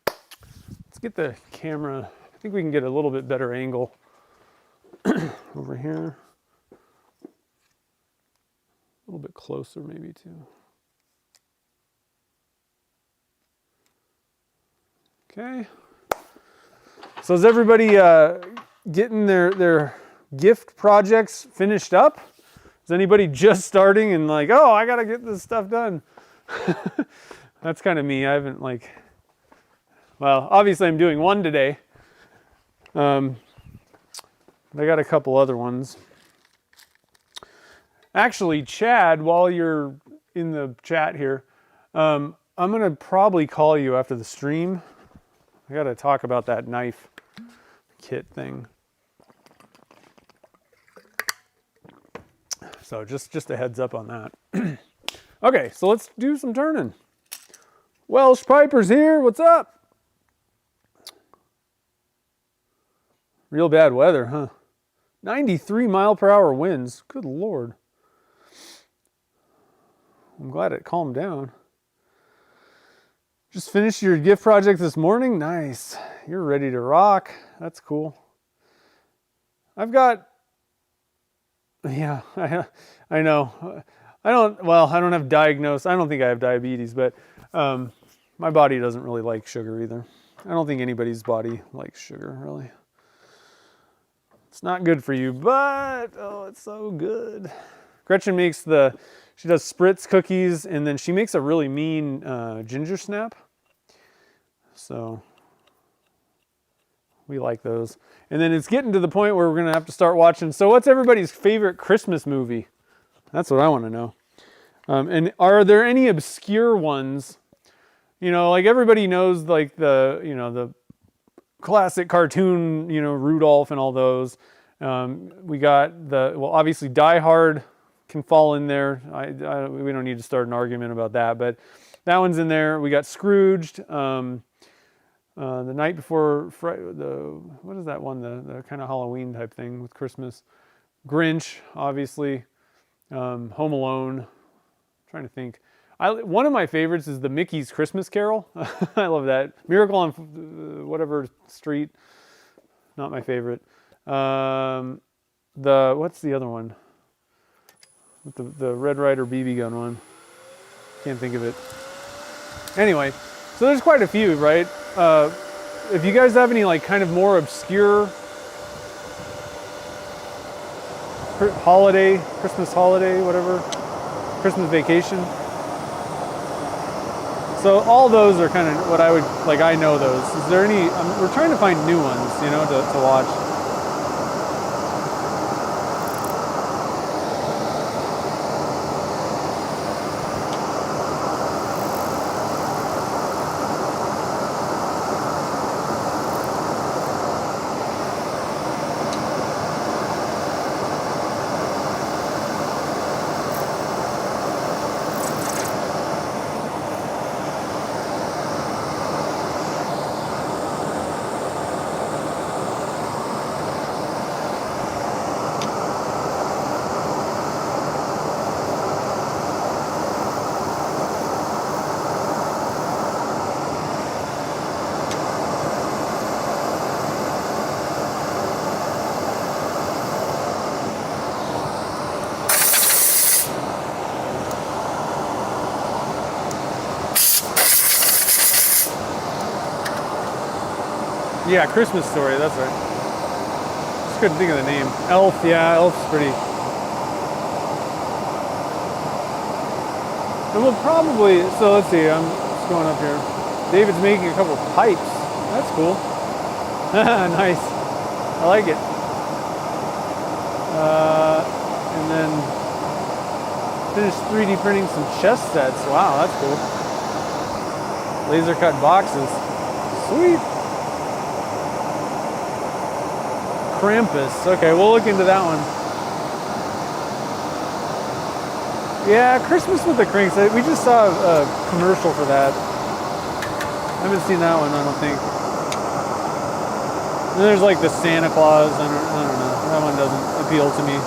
Let's get the camera. I think we can get a little bit better angle over here. A little bit closer maybe too. Okay. So is everybody getting their gift projects finished up? Is anybody just starting and like, oh, I gotta get this stuff done? That's kind of me. I haven't well, obviously I'm doing one today. But I got a couple other ones. Actually, Chad, while you're in the chat here, I'm going to probably call you after the stream. I got to talk about that knife kit thing. So just a heads up on that. Okay, so let's do some turning. Welsh Piper's here. What's up? Real bad weather, huh? 93 mile per hour winds. Good Lord. I'm glad it calmed down. Just finished your gift project this morning? Nice. You're ready to rock. That's cool. I've got, yeah, I know. I don't have diagnosed, I don't think I have diabetes, but my body doesn't really like sugar either. I don't think anybody's body likes sugar, really. It's not good for you, but, oh, it's so good. Gretchen makes she does Spritz cookies, and then she makes a really mean ginger snap. So we like those. And then it's getting to the point where we're going to have to start watching. So what's everybody's favorite Christmas movie? That's what I want to know. And are there any obscure ones? You know, like everybody knows like the classic cartoon, Rudolph and all those. We got obviously Die Hard can fall in there. We don't need to start an argument about that, but that one's in there. We got Scrooged, the Night Before what is that one? The kind of Halloween type thing with Christmas. Grinch, obviously. Home Alone. I'm trying to think. One of my favorites is the Mickey's Christmas Carol. I love that. Miracle on whatever street. Not my favorite. What's the other one? with the Red Ryder BB gun one. Can't think of it. Anyway, so there's quite a few, right? If you guys have any like kind of more obscure holiday, Christmas holiday, whatever, Christmas vacation. So all those are kind of what I would, like I know those. Is there any, we're trying to find new ones, you know, to watch. Yeah, Christmas Story, that's right. Just couldn't think of the name. Elf, yeah, Elf's pretty. And we'll probably, so let's see, I'm just going up here. David's making a couple pipes. That's cool. Nice. I like it. And then finished 3D printing some chess sets. Wow, that's cool. Laser cut boxes. Sweet. Krampus. Okay, we'll look into that one. Yeah, Christmas with the Cranks. We just saw a commercial for that. I haven't seen that one, I don't think. And there's like the Santa Claus. I don't know. That one doesn't appeal to me.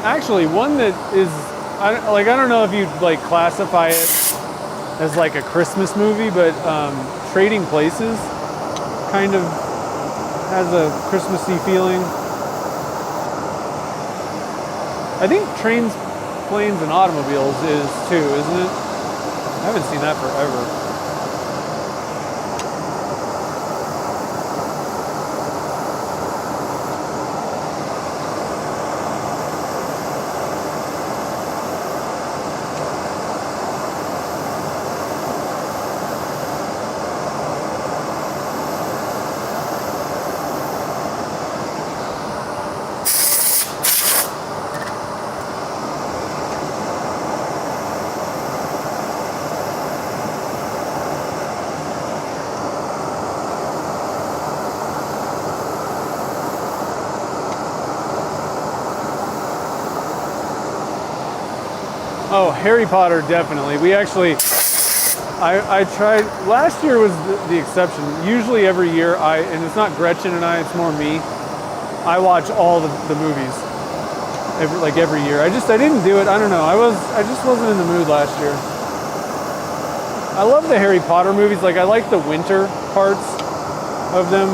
Actually, one that is, I don't know if you'd like classify it as like a Christmas movie, but Trading Places kind of has a Christmassy feeling. I think Trains, Planes, and Automobiles is too, isn't it? I haven't seen that forever. Oh, Harry Potter, definitely. We actually, I tried, last year was the exception. Usually every year, and it's not Gretchen and I, it's more me, I watch all the movies, every year. I didn't do it, I don't know, I just wasn't in the mood last year. I love the Harry Potter movies, like I like the winter parts of them.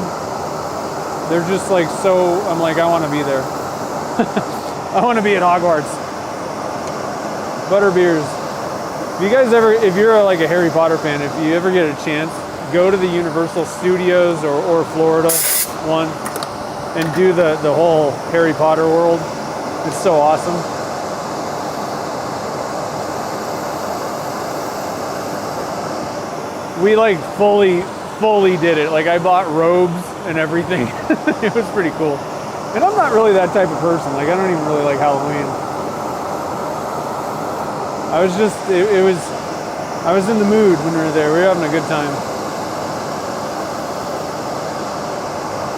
They're just like so, I'm like, I want to be there. I want to be at Hogwarts. Butterbeers. If you guys ever, if you're like a Harry Potter fan, if you ever get a chance, go to the Universal Studios or Florida one and do the whole Harry Potter world. It's so awesome. We like fully did it. Like I bought robes and everything. It was pretty cool. And I'm not really that type of person. Like I don't even really like Halloween. I was just, I was in the mood when we were there. We were having a good time.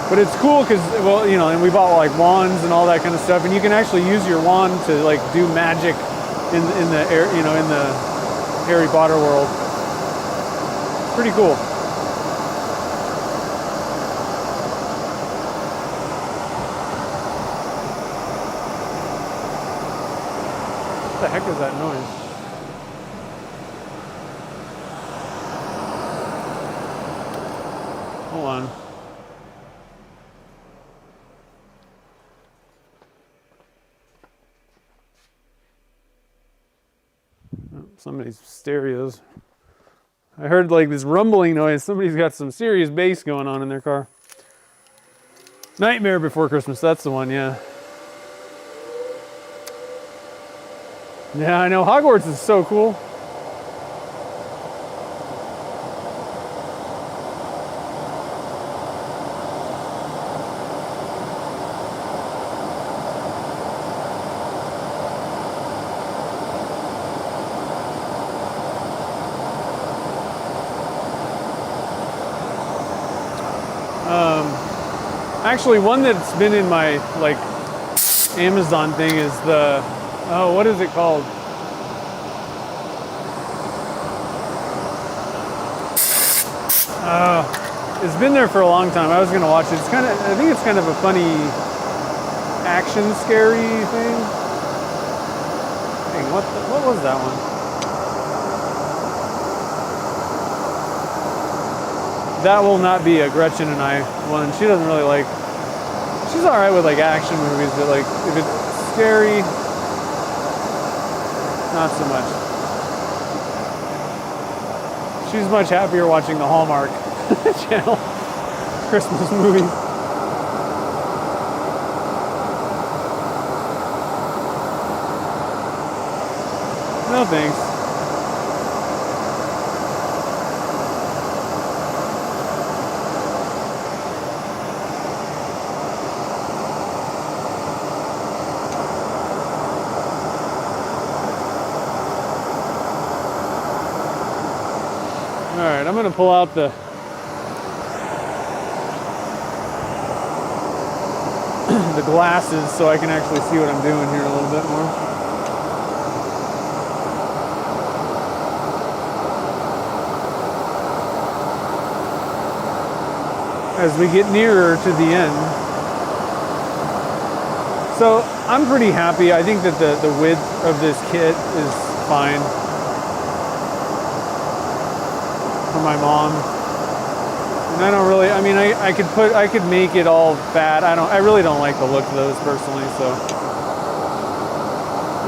But it's cool because, well, you know, and we bought like wands and all that kind of stuff, and you can actually use your wand to like do magic in the air, you know, in the Harry Potter world. It's pretty cool. What the heck is that noise? Hold on. somebody's stereos. I heard like this rumbling noise. Somebody's got some serious bass going on in their car. Nightmare Before Christmas, that's the one, yeah. Yeah, I know, Hogwarts is so cool. Actually, one that's been in my like Amazon thing is the, oh, what is it called? It's been there for a long time. I was gonna watch it. It's kind of, I think it's kind of a funny action scary thing. Dang, what was that one? That will not be a Gretchen and I one. She doesn't really like, she's all right with like action movies, but like if it's scary, not so much. She's much happier watching the Hallmark channel Christmas movies. No thanks. All right, I'm gonna pull out the glasses so I can actually see what I'm doing here a little bit more. As we get nearer to the end. So I'm pretty happy. I think that the width of this kit is fine. For my mom, and I don't really, I mean, I could make it all fat. I really don't like the look of those personally, so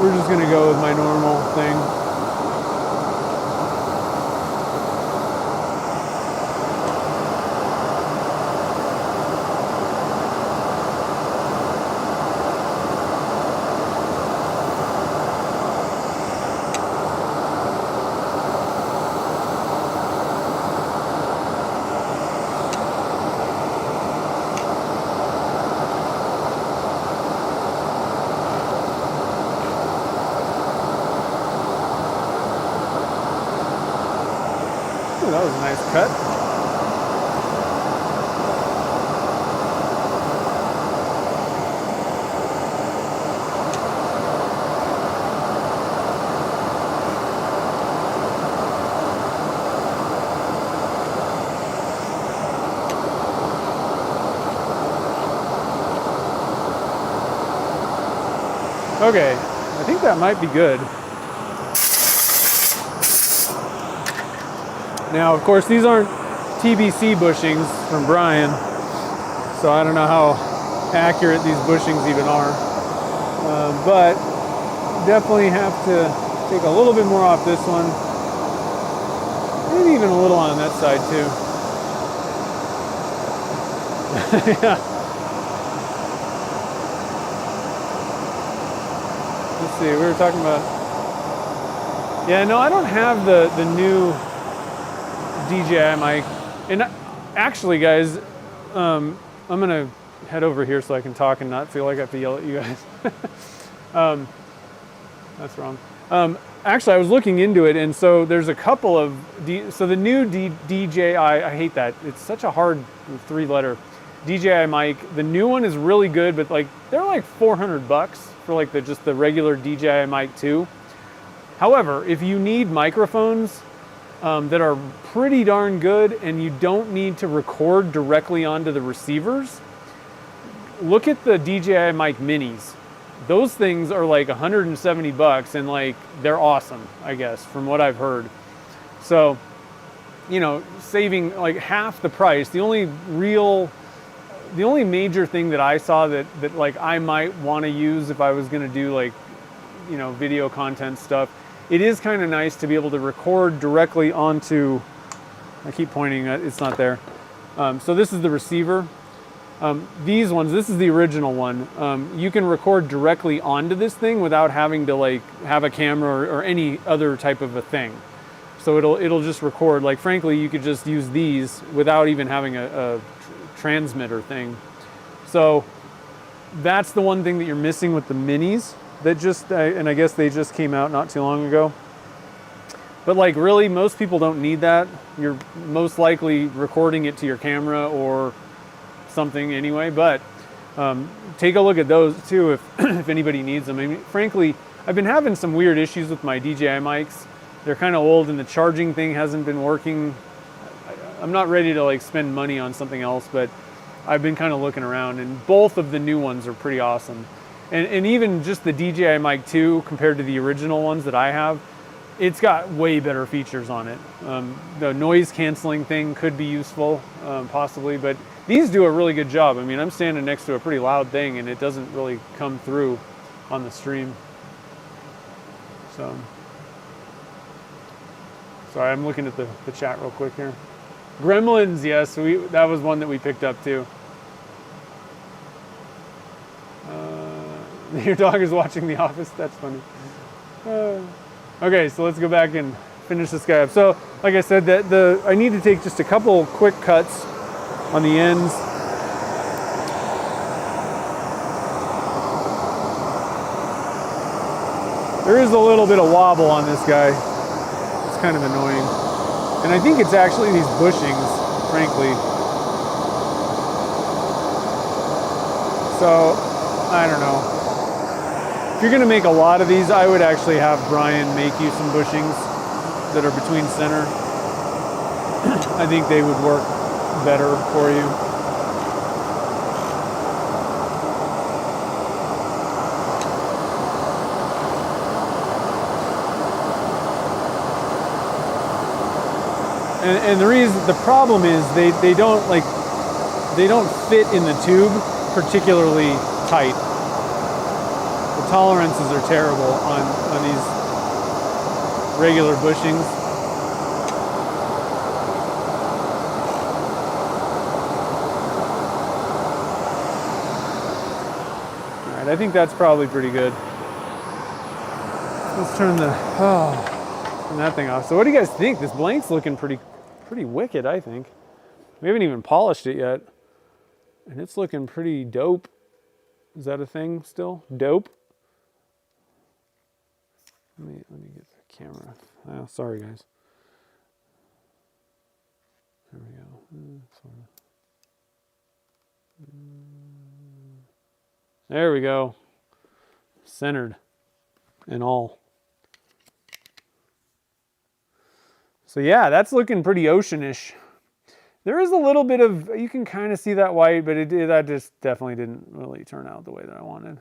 we're just gonna go with my normal thing. That was a nice cut. Okay, I think that might be good. Now, of course, these aren't TBC bushings from Brian, so I don't know how accurate these bushings even are. But definitely have to take a little bit more off this one. Maybe even a little on that side too. Yeah. Let's see, we were talking about... Yeah, no, I don't have the new DJI mic. And actually, guys, I'm gonna head over here so I can talk and not feel like I have to yell at you guys. That's wrong. Actually, I was looking into it, and so there's a couple of so the new DJI. I hate that. It's such a hard three-letter DJI mic. The new one is really good, but like they're like $400 for like just the regular DJI mic 2. However, if you need microphones that are pretty darn good and you don't need to record directly onto the receivers, look at the DJI mic minis. Those things are like $170 and like they're awesome, I guess, from what I've heard. So, you know, saving like half the price. The only major thing that I saw that like I might want to use if I was going to do like, you know, video content stuff it is kind of nice to be able to record directly onto, I keep pointing, it's not there. So this is the receiver. These ones, this is the original one. You can record directly onto this thing without having to like have a camera or any other type of a thing. So it'll just record. Like frankly, you could just use these without even having a transmitter thing. So that's the one thing that you're missing with the minis that just, and I guess they just came out not too long ago. But like really, most people don't need that. You're most likely recording it to your camera or something anyway, but take a look at those too if, if anybody needs them. I mean, frankly, I've been having some weird issues with my DJI mics. They're kind of old and the charging thing hasn't been working. I'm not ready to like spend money on something else, but I've been kind of looking around and both of the new ones are pretty awesome. And even just the DJI Mic 2 compared to the original ones that I have, it's got way better features on it. The noise canceling thing could be useful, possibly, but these do a really good job. I mean, I'm standing next to a pretty loud thing and it doesn't really come through on the stream. So, sorry, I'm looking at the chat real quick here. Gremlins, yes, that was one that we picked up too. Your dog is watching The Office, that's funny. Okay, so let's go back and finish this guy up. So, like I said, I need to take just a couple quick cuts on the ends. There is a little bit of wobble on this guy. It's kind of annoying. And I think it's actually these bushings, frankly. So, I don't know. If you're gonna make a lot of these, I would actually have Brian make you some bushings that are between center. I think they would work better for you. And the problem is they don't fit in the tube particularly tight. The tolerances are terrible on these regular bushings. All right, I think that's probably pretty good. Let's turn that thing off. So what do you guys think? This blank's looking pretty wicked, I think. We haven't even polished it yet. And it's looking pretty dope. Is that a thing still? Dope? Let me get the camera. Oh, sorry guys. There we go. There we go. Centered and all. So yeah, that's looking pretty oceanish. There is a little bit of, you can kind of see that white, but that just definitely didn't really turn out the way that I wanted.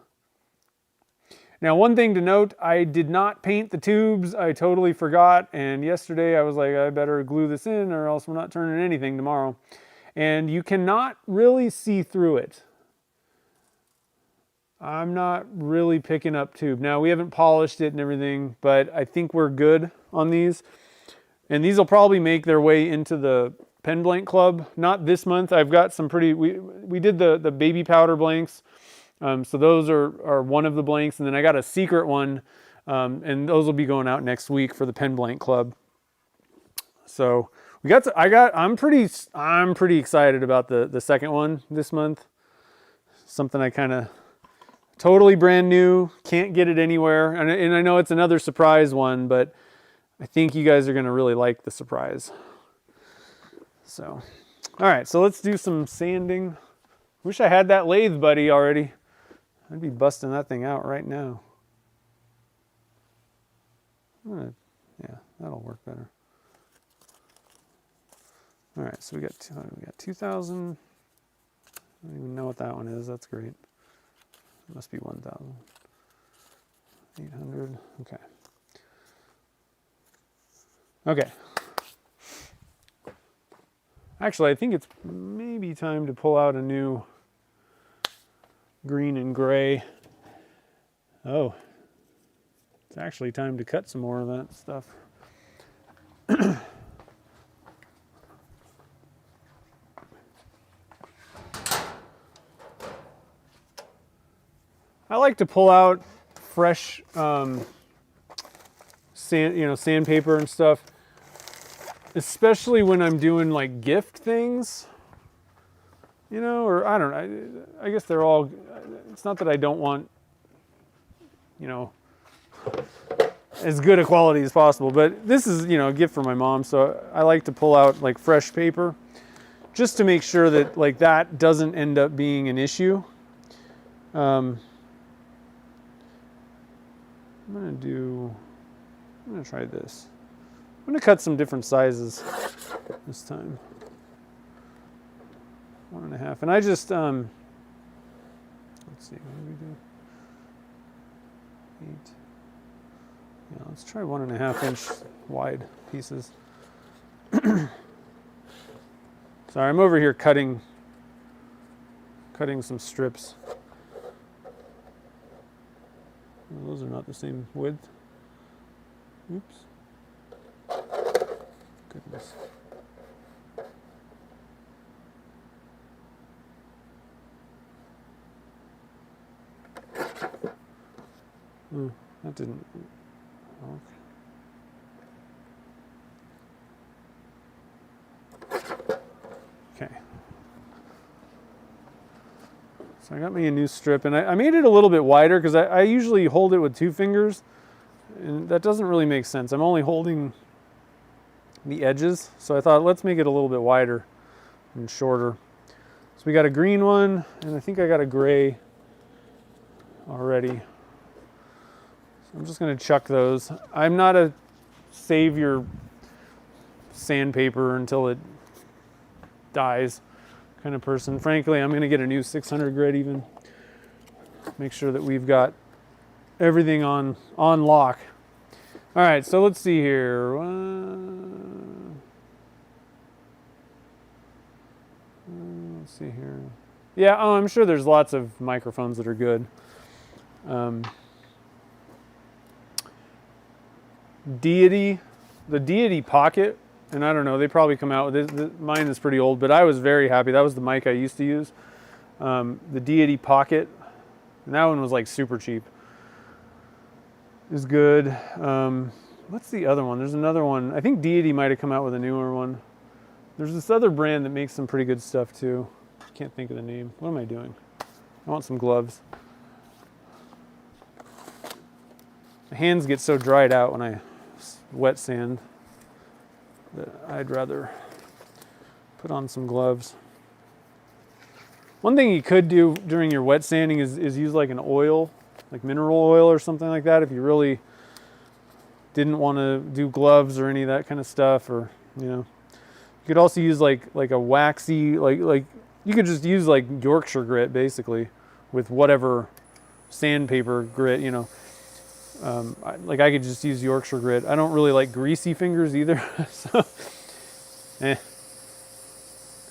Now, one thing to note, I did not paint the tubes. I totally forgot. And yesterday I was like, I better glue this in or else we're not turning anything tomorrow. And you cannot really see through it. I'm not really picking up tube. Now, we haven't polished it and everything, but I think we're good on these. And these will probably make their way into the pen blank club. Not this month. I've got some pretty, we did the baby powder blanks. So those are one of the blanks. And then I got a secret one. And those will be going out next week for the pen blank club. So I'm pretty excited about the second one this month. Something I kind of totally brand new. Can't get it anywhere. And I know it's another surprise one, but I think you guys are going to really like the surprise. So, all right, so let's do some sanding. Wish I had that lathe buddy already. I'd be busting that thing out right now. Yeah, that'll work better. All right, so we got 2,000. I don't even know what that one is. That's great. It must be 1,000. 800. Okay. Okay. Actually, I think it's maybe time to pull out a new green and gray. Oh. It's actually time to cut some more of that stuff. I like to pull out fresh sandpaper and stuff, especially when I'm doing like gift things, or I don't know. I guess they're all, it's not that I don't want, as good a quality as possible, but this is, a gift for my mom. So I like to pull out like fresh paper just to make sure that like that doesn't end up being an issue. I'm gonna try this. I'm gonna cut some different sizes this time. 1.5, and I just let's see, what do we do? 8. Yeah, let's try 1.5 inch wide pieces. Sorry, I'm over here cutting some strips. Oh, those are not the same width. Oops. Goodness. Oh, that didn't work. Okay. So I got me a new strip, and I made it a little bit wider because I usually hold it with 2 fingers, and that doesn't really make sense. I'm only holding the edges, so I thought let's make it a little bit wider and shorter. So we got a green one, and I think I got a gray already. So I'm just going to chuck those. I'm not a save your sandpaper until it dies kind of person. Frankly, I'm going to get a new 600 grit even. Make sure that we've got everything on lock. All right, so let's see here. Let's see here. Yeah, I'm sure there's lots of microphones that are good. The Deity Pocket, and I don't know, they probably come out with this. Mine is pretty old, but I was very happy. That was the mic I used to use. The Deity Pocket, and that one was like super cheap. Is good. What's the other one? There's another one. I think Deity might have come out with a newer one. There's this other brand that makes some pretty good stuff too. Can't think of the name. What am I doing? I want some gloves. My hands get so dried out when I wet sand that I'd rather put on some gloves. One thing you could do during your wet sanding is use like an oil, like mineral oil or something like that, if you really didn't want to do gloves or any of that kind of stuff. Or you could also use like a waxy, like you could just use like Yorkshire grit basically with whatever sandpaper grit, like I could just use Yorkshire grit. I don't really like greasy fingers either. So because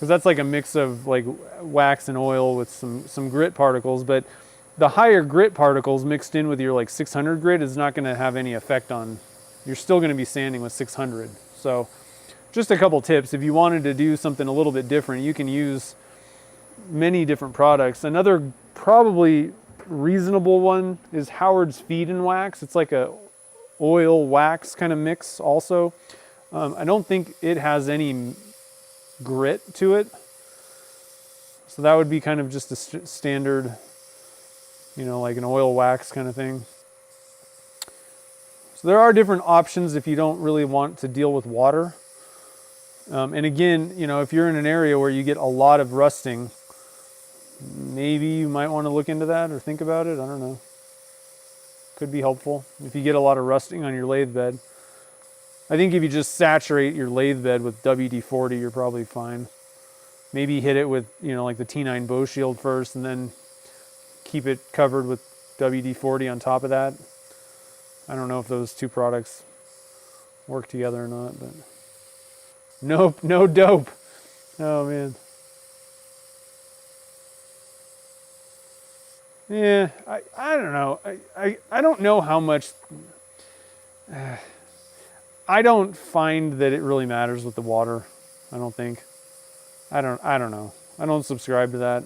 that's like a mix of like wax and oil with some grit particles, but the higher grit particles mixed in with your like 600 grit is not going to have any effect on. You're still going to be sanding with 600. So just a couple tips. If you wanted to do something a little bit different, you can use many different products. Another probably reasonable one is Howard's Feed and Wax. It's like a oil wax kind of mix also. I don't think it has any grit to it. So that would be kind of just a standard, like an oil wax kind of thing. So there are different options if you don't really want to deal with water. And again, if you're in an area where you get a lot of rusting, maybe you might want to look into that or think about it. I don't know. Could be helpful if you get a lot of rusting on your lathe bed. I think if you just saturate your lathe bed with WD-40, you're probably fine. Maybe hit it with, like the T9 Bow Shield first, and then keep it covered with WD-40 on top of that. I don't know if those two products work together or not, but nope, no dope. Oh man. Yeah, I don't know. I don't know how much. I don't find that it really matters with the water. I don't think. I don't know. I don't subscribe to that.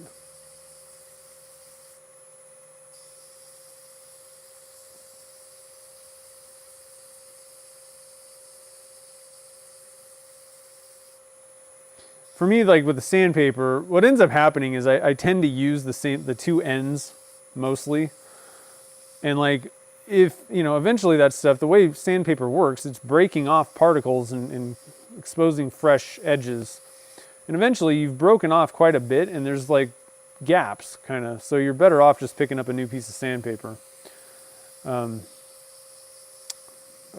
For me, like with the sandpaper, what ends up happening is I tend to use the two ends mostly. And like, if, you know, eventually that stuff, the way sandpaper works, it's breaking off particles and exposing fresh edges. And eventually you've broken off quite a bit and there's like gaps kind of. So you're better off just picking up a new piece of sandpaper. But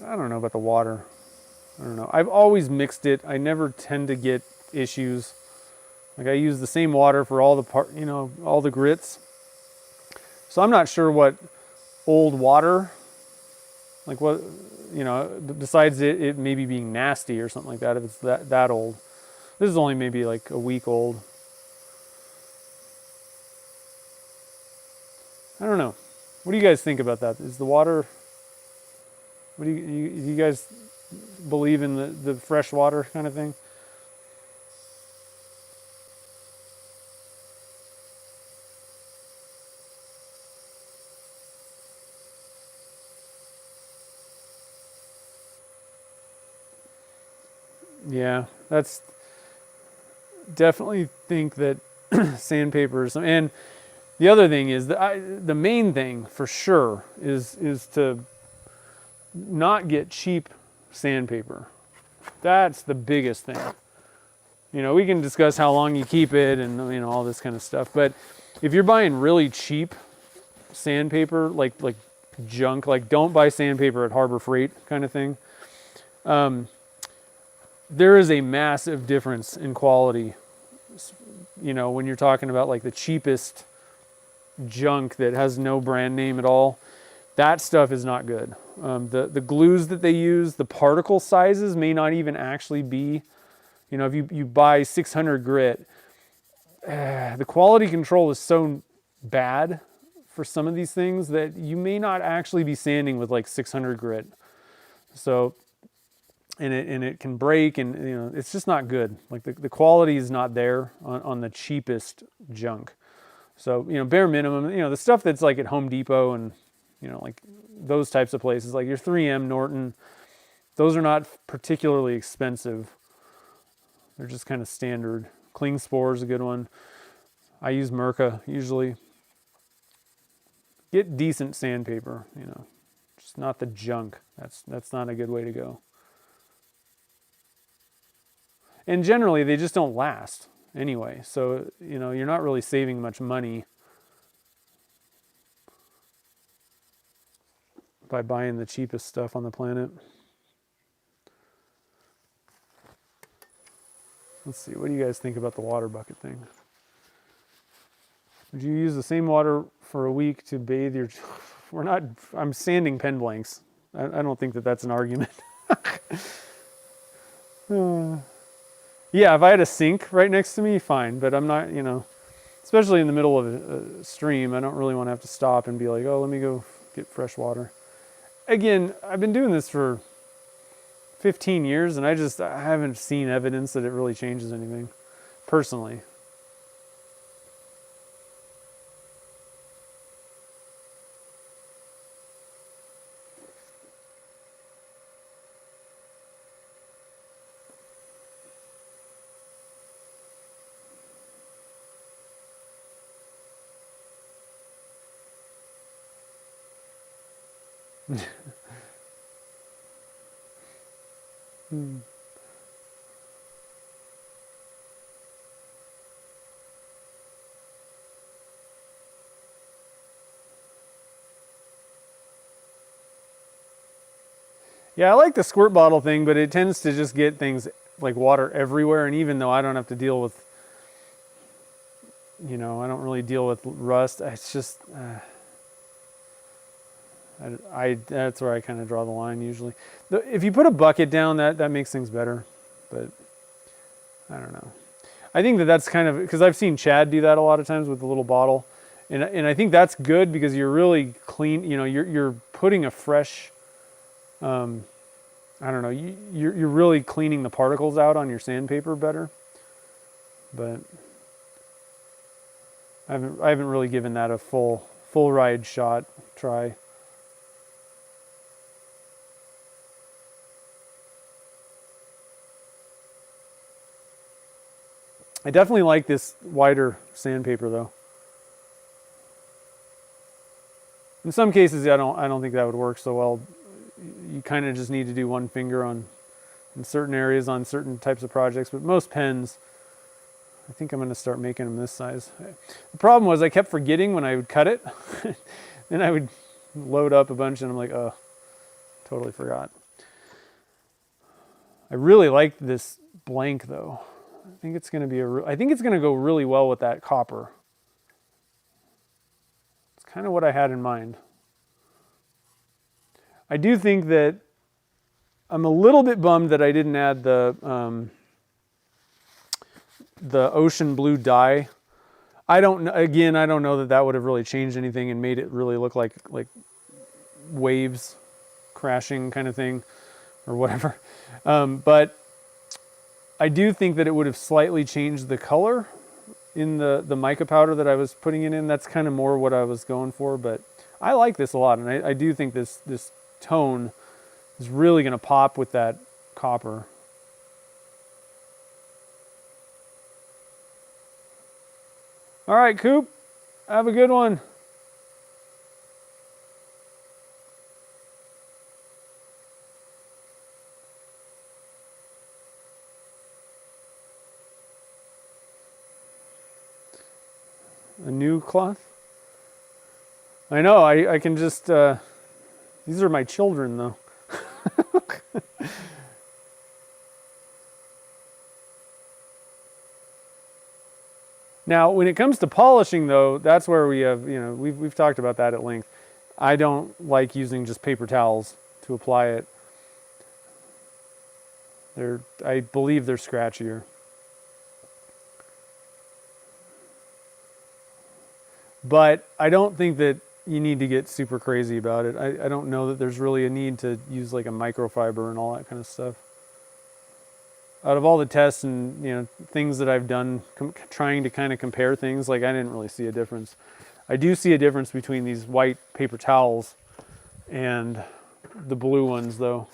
I don't know about the water. I don't know. I've always mixed it. I never tend to get issues. Like I use the same water for all the all the grits. So I'm not sure what old water, like what, besides it maybe being nasty or something like that, if it's that old. This is only maybe like a week old. I don't know. What do you guys think about that? Is the water, do you guys believe in the fresh water kind of thing? Yeah, that's definitely think that sandpaper is, and the other thing is that the main thing for sure is to not get cheap sandpaper. That's the biggest thing. You know, we can discuss how long you keep it and all this kind of stuff, but if you're buying really cheap sandpaper, like junk, like don't buy sandpaper at Harbor Freight kind of thing. There is a massive difference in quality, when you're talking about like the cheapest junk that has no brand name at all. That stuff is not good. The glues that they use, the particle sizes may not even actually be, if you buy 600 grit, the quality control is so bad for some of these things that you may not actually be sanding with like 600 grit. So, and it can break, and it's just not good. Like the quality is not there on the cheapest junk. So bare minimum, the stuff that's like at Home Depot and like those types of places, like your 3M, Norton, those are not particularly expensive. They're just kind of standard. Cling Spore is a good one. I use Mirka usually. Get decent sandpaper, just not the junk. That's not a good way to go. And generally, they just don't last anyway. So, you're not really saving much money by buying the cheapest stuff on the planet. Let's see, what do you guys think about the water bucket thing? Would you use the same water for a week to bathe your... I'm sanding pen blanks. I don't think that's an argument. Yeah, if I had a sink right next to me, fine. But I'm not, especially in the middle of a stream, I don't really want to have to stop and be like, oh, let me go get fresh water. Again, I've been doing this for 15 years, and I haven't seen evidence that it really changes anything, personally. Yeah, I like the squirt bottle thing, but it tends to just get things like water everywhere. And even though I don't have to deal with, I don't really deal with rust. It's just, that's where I kind of draw the line usually. If you put a bucket down, that makes things better. But I don't know. I think that's kind of, because I've seen Chad do that a lot of times with the little bottle. And I think that's good because you're really clean, you're putting a fresh I don't know, you're really cleaning the particles out on your sandpaper better. But I haven't really given that a full ride try. I definitely like this wider sandpaper though. In some cases, I don't think that would work so well. You kind of just need to do one finger in certain areas on certain types of projects, but most pens, I think I'm going to start making them this size. The problem was I kept forgetting when I would cut it. Then I would load up a bunch and I'm like, oh, totally forgot. I really like this blank though. I think it's going to be I think it's going to go really well with that copper. It's kind of what I had in mind. I do think that I'm a little bit bummed that I didn't add the ocean blue dye. I don't know that would have really changed anything and made it really look like waves crashing kind of thing or whatever. But I do think that it would have slightly changed the color in the mica powder that I was putting it in. That's kind of more what I was going for, but I like this a lot, and I do think this tone is really going to pop with that copper. All right, Coop, have a good one. A new cloth? I know, I can just, these are my children though. Now, when it comes to polishing though, that's where we have, we've talked about that at length. I don't like using just paper towels to apply it. I believe they're scratchier. But I don't think that you need to get super crazy about it. I don't know that there's really a need to use like a microfiber and all that kind of stuff. Out of all the tests and things that I've done trying to kind of compare things, like I didn't really see a difference. I do see a difference between these white paper towels and the blue ones though.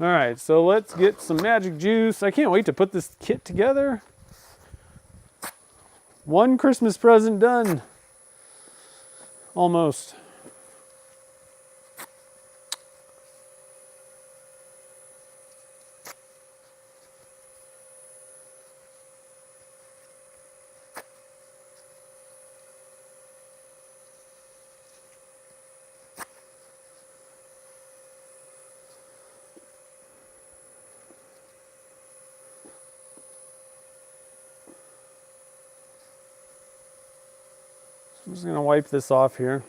All right, so let's get some magic juice. I can't wait to put this kit together. One Christmas present done. Almost. I'm just going to wipe this off here.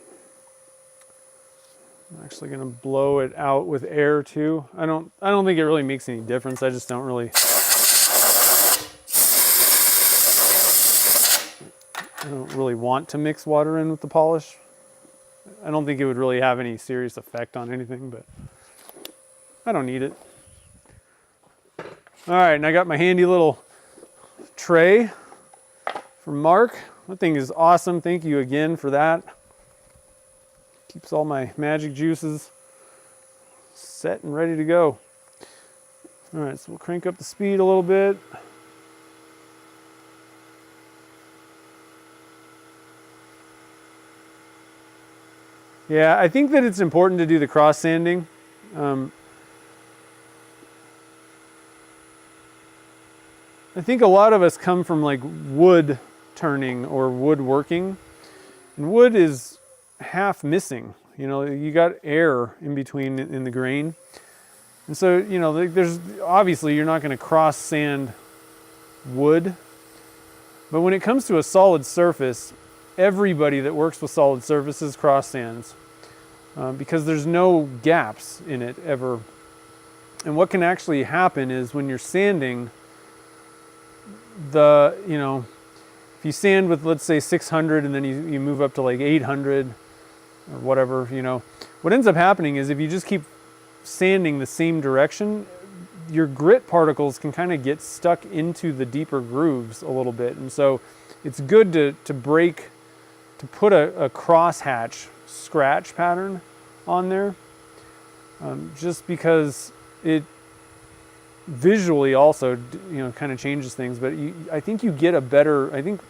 I'm actually going to blow it out with air too. I don't think it really makes any difference. I just don't really want to mix water in with the polish. I don't think it would really have any serious effect on anything, but I don't need it. All right, and I got my handy little tray from Mark. That thing is awesome. Thank you again for that. Keeps all my magic juices set and ready to go. All right, so we'll crank up the speed a little bit. Yeah, I think that it's important to do the cross sanding. I think a lot of us come from like wood turning or woodworking, and wood is half missing. You got air in between in the grain, and so there's obviously you're not going to cross sand wood, but when it comes to a solid surface, everybody that works with solid surfaces cross sands because there's no gaps in it ever. And what can actually happen is when you're sanding, if you sand with, let's say 600 and then you move up to like 800 or whatever, you know, what ends up happening is if you just keep sanding the same direction, your grit particles can kind of get stuck into the deeper grooves a little bit. And so it's good to put a crosshatch scratch pattern on there, just because it visually also, you know, kind of changes things. But I think you get a better, I think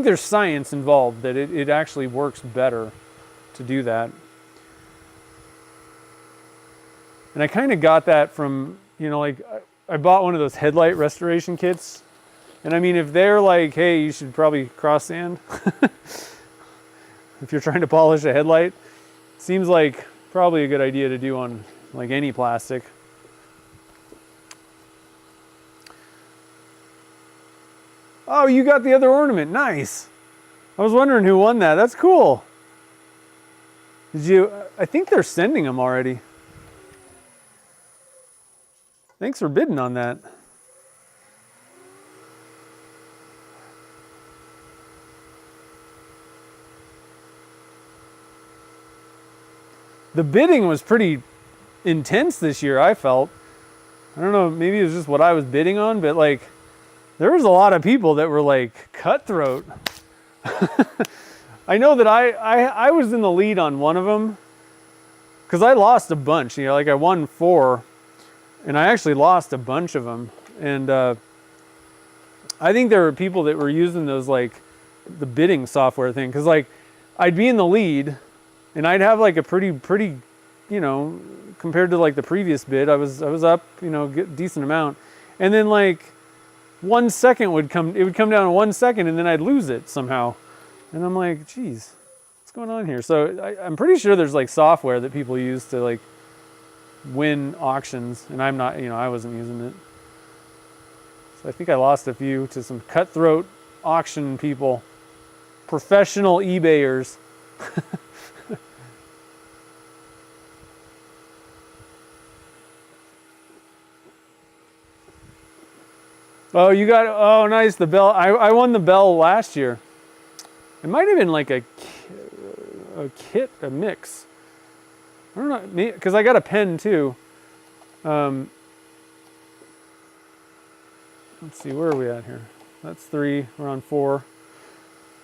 there's science involved that it actually works better to do that. And I kind of got that from, you know, like I bought one of those headlight restoration kits. And I mean, if they're like, hey, you should probably cross sand if you're trying to polish a headlight, seems like probably a good idea to do on like any plastic. Oh, you got the other ornament. Nice. I was wondering who won that. That's cool. Did you? I think they're sending them already. Thanks for bidding on that. The bidding was pretty intense this year, I felt. I don't know, maybe it was just what I was bidding on, but like, there was a lot of people that were like cutthroat. I know that I was in the lead on one of them because I lost a bunch. You know, like I won 4, and I actually lost a bunch of them. And I think there were people that were using those like the bidding software thing, because like I'd be in the lead, and I'd have like a pretty, you know, compared to like the previous bid, I was up, you know, decent amount, and then like 1 second would come, it would come down to 1 second, and then I'd lose it somehow. And I'm like, geez, what's going on here? So I'm pretty sure there's like software that people use to like win auctions, and I'm not, you know, I wasn't using it. So I think I lost a few to some cutthroat auction people, professional eBayers. Oh, you got, oh nice, the bell. I won the bell last year. It might have been like a kit, a mix. I don't know, because I got a pen too. Let's see, where are we at here? That's 3, we're on 4.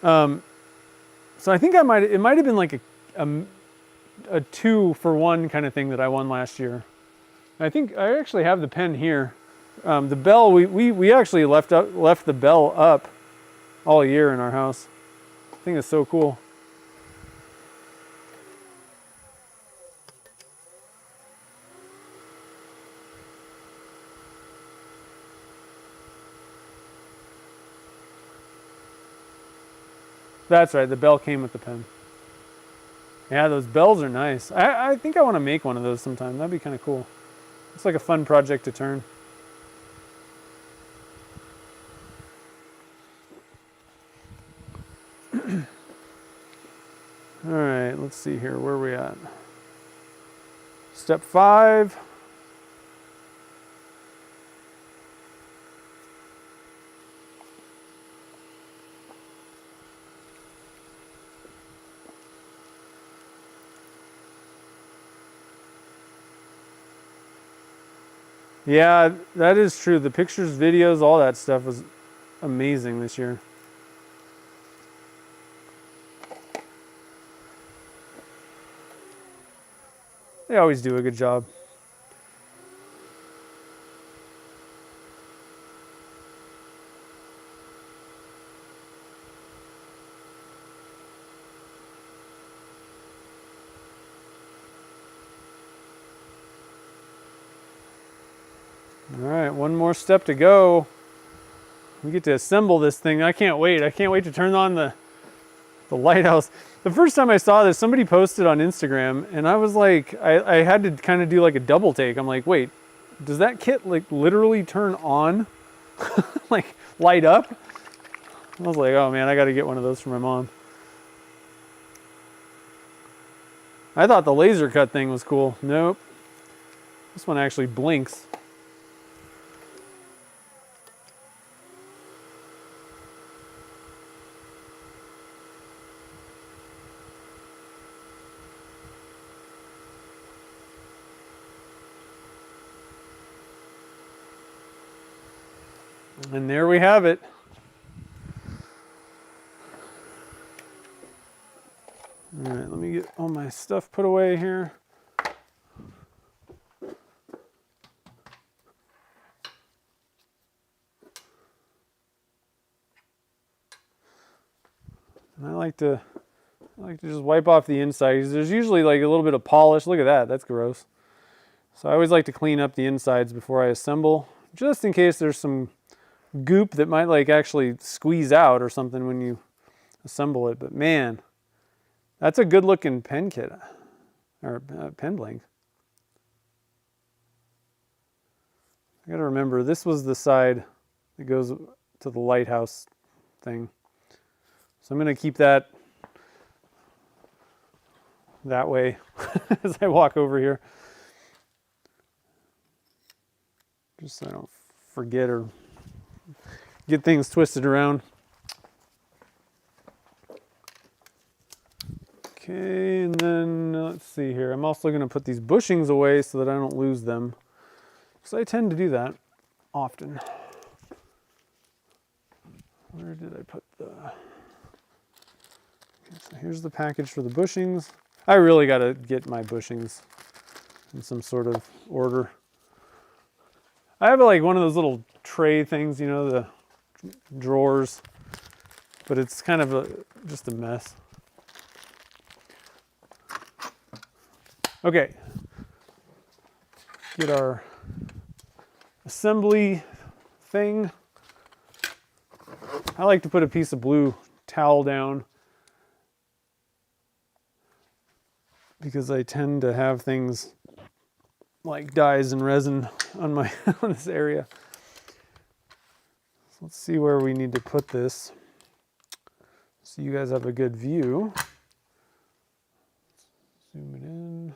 So I think it might have been like a 2-for-1 kind of thing that I won last year. I think I actually have the pen here. The bell, we actually left the bell up all year in our house. I think it's so cool. That's right, the bell came with the pen. Yeah, those bells are nice. I think I want to make one of those sometime. That'd be kind of cool. It's like a fun project to turn. All right, let's see here. Where are we at? Step 5. Yeah, that is true. The pictures, videos, all that stuff was amazing this year. They always do a good job. All right, one more step to go. We get to assemble this thing. I can't wait. I can't wait to turn on the lighthouse. The first time I saw this, somebody posted on Instagram, and I was like, I had to kind of do like a double take. I'm like, wait, does that kit like literally turn on? Like light up? I was like, oh man, I got to get one of those for my mom. I thought the laser cut thing was cool. Nope. This one actually blinks. And there we have it. All right, let me get all my stuff put away here. And I like to just wipe off the insides. There's usually like a little bit of polish. Look at that, that's gross. So I always like to clean up the insides before I assemble, just in case there's some goop that might like actually squeeze out or something when you assemble it. But man, that's a good looking pen kit, or pen blank. I gotta remember, this was the side that goes to the Lighthouse thing. So I'm gonna keep that way as I walk over here. Just so I don't forget or get things twisted around. Okay, and then let's see here. I'm also going to put these bushings away so that I don't lose them, because I tend to do that often. Where did I put the... Okay, so here's the package for the bushings. I really got to get my bushings in some sort of order. I have like one of those little tray things, you know, the drawers, but it's kind of just a mess. Okay, get our assembly thing. I like to put a piece of blue towel down because I tend to have things like dyes and resin on my on this area. So let's see where we need to put this so you guys have a good view. Zoom it in.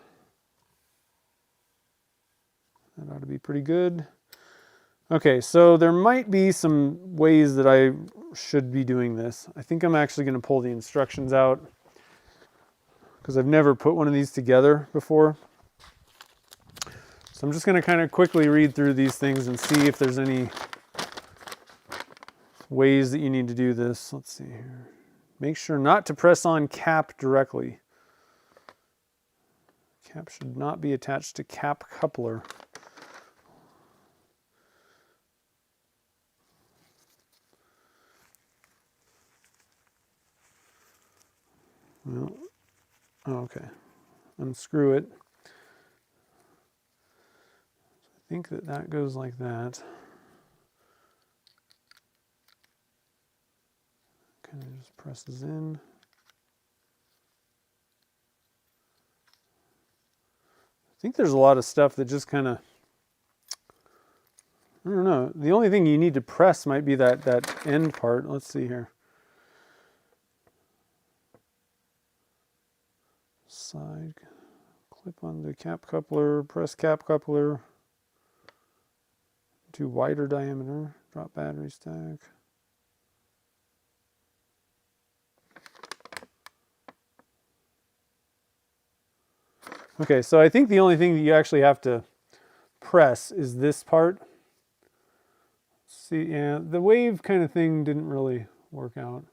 That ought to be pretty good. Okay, so there might be some ways that I should be doing this. I think I'm actually going to pull the instructions out because I've never put one of these together before. So I'm just going to kind of quickly read through these things and see if there's any ways that you need to do this. Let's see here. Make sure not to press on cap directly. Cap should not be attached to cap coupler. Well, oh, okay. Unscrew it. I think that goes like that. Kind of just presses in. I think there's a lot of stuff that just kind of, I don't know. The only thing you need to press might be that end part. Let's see here. Side, clip on the cap coupler, press cap coupler to wider diameter, drop battery stack. Okay, so I think the only thing that you actually have to press is this part. See, yeah, the wave kind of thing didn't really work out.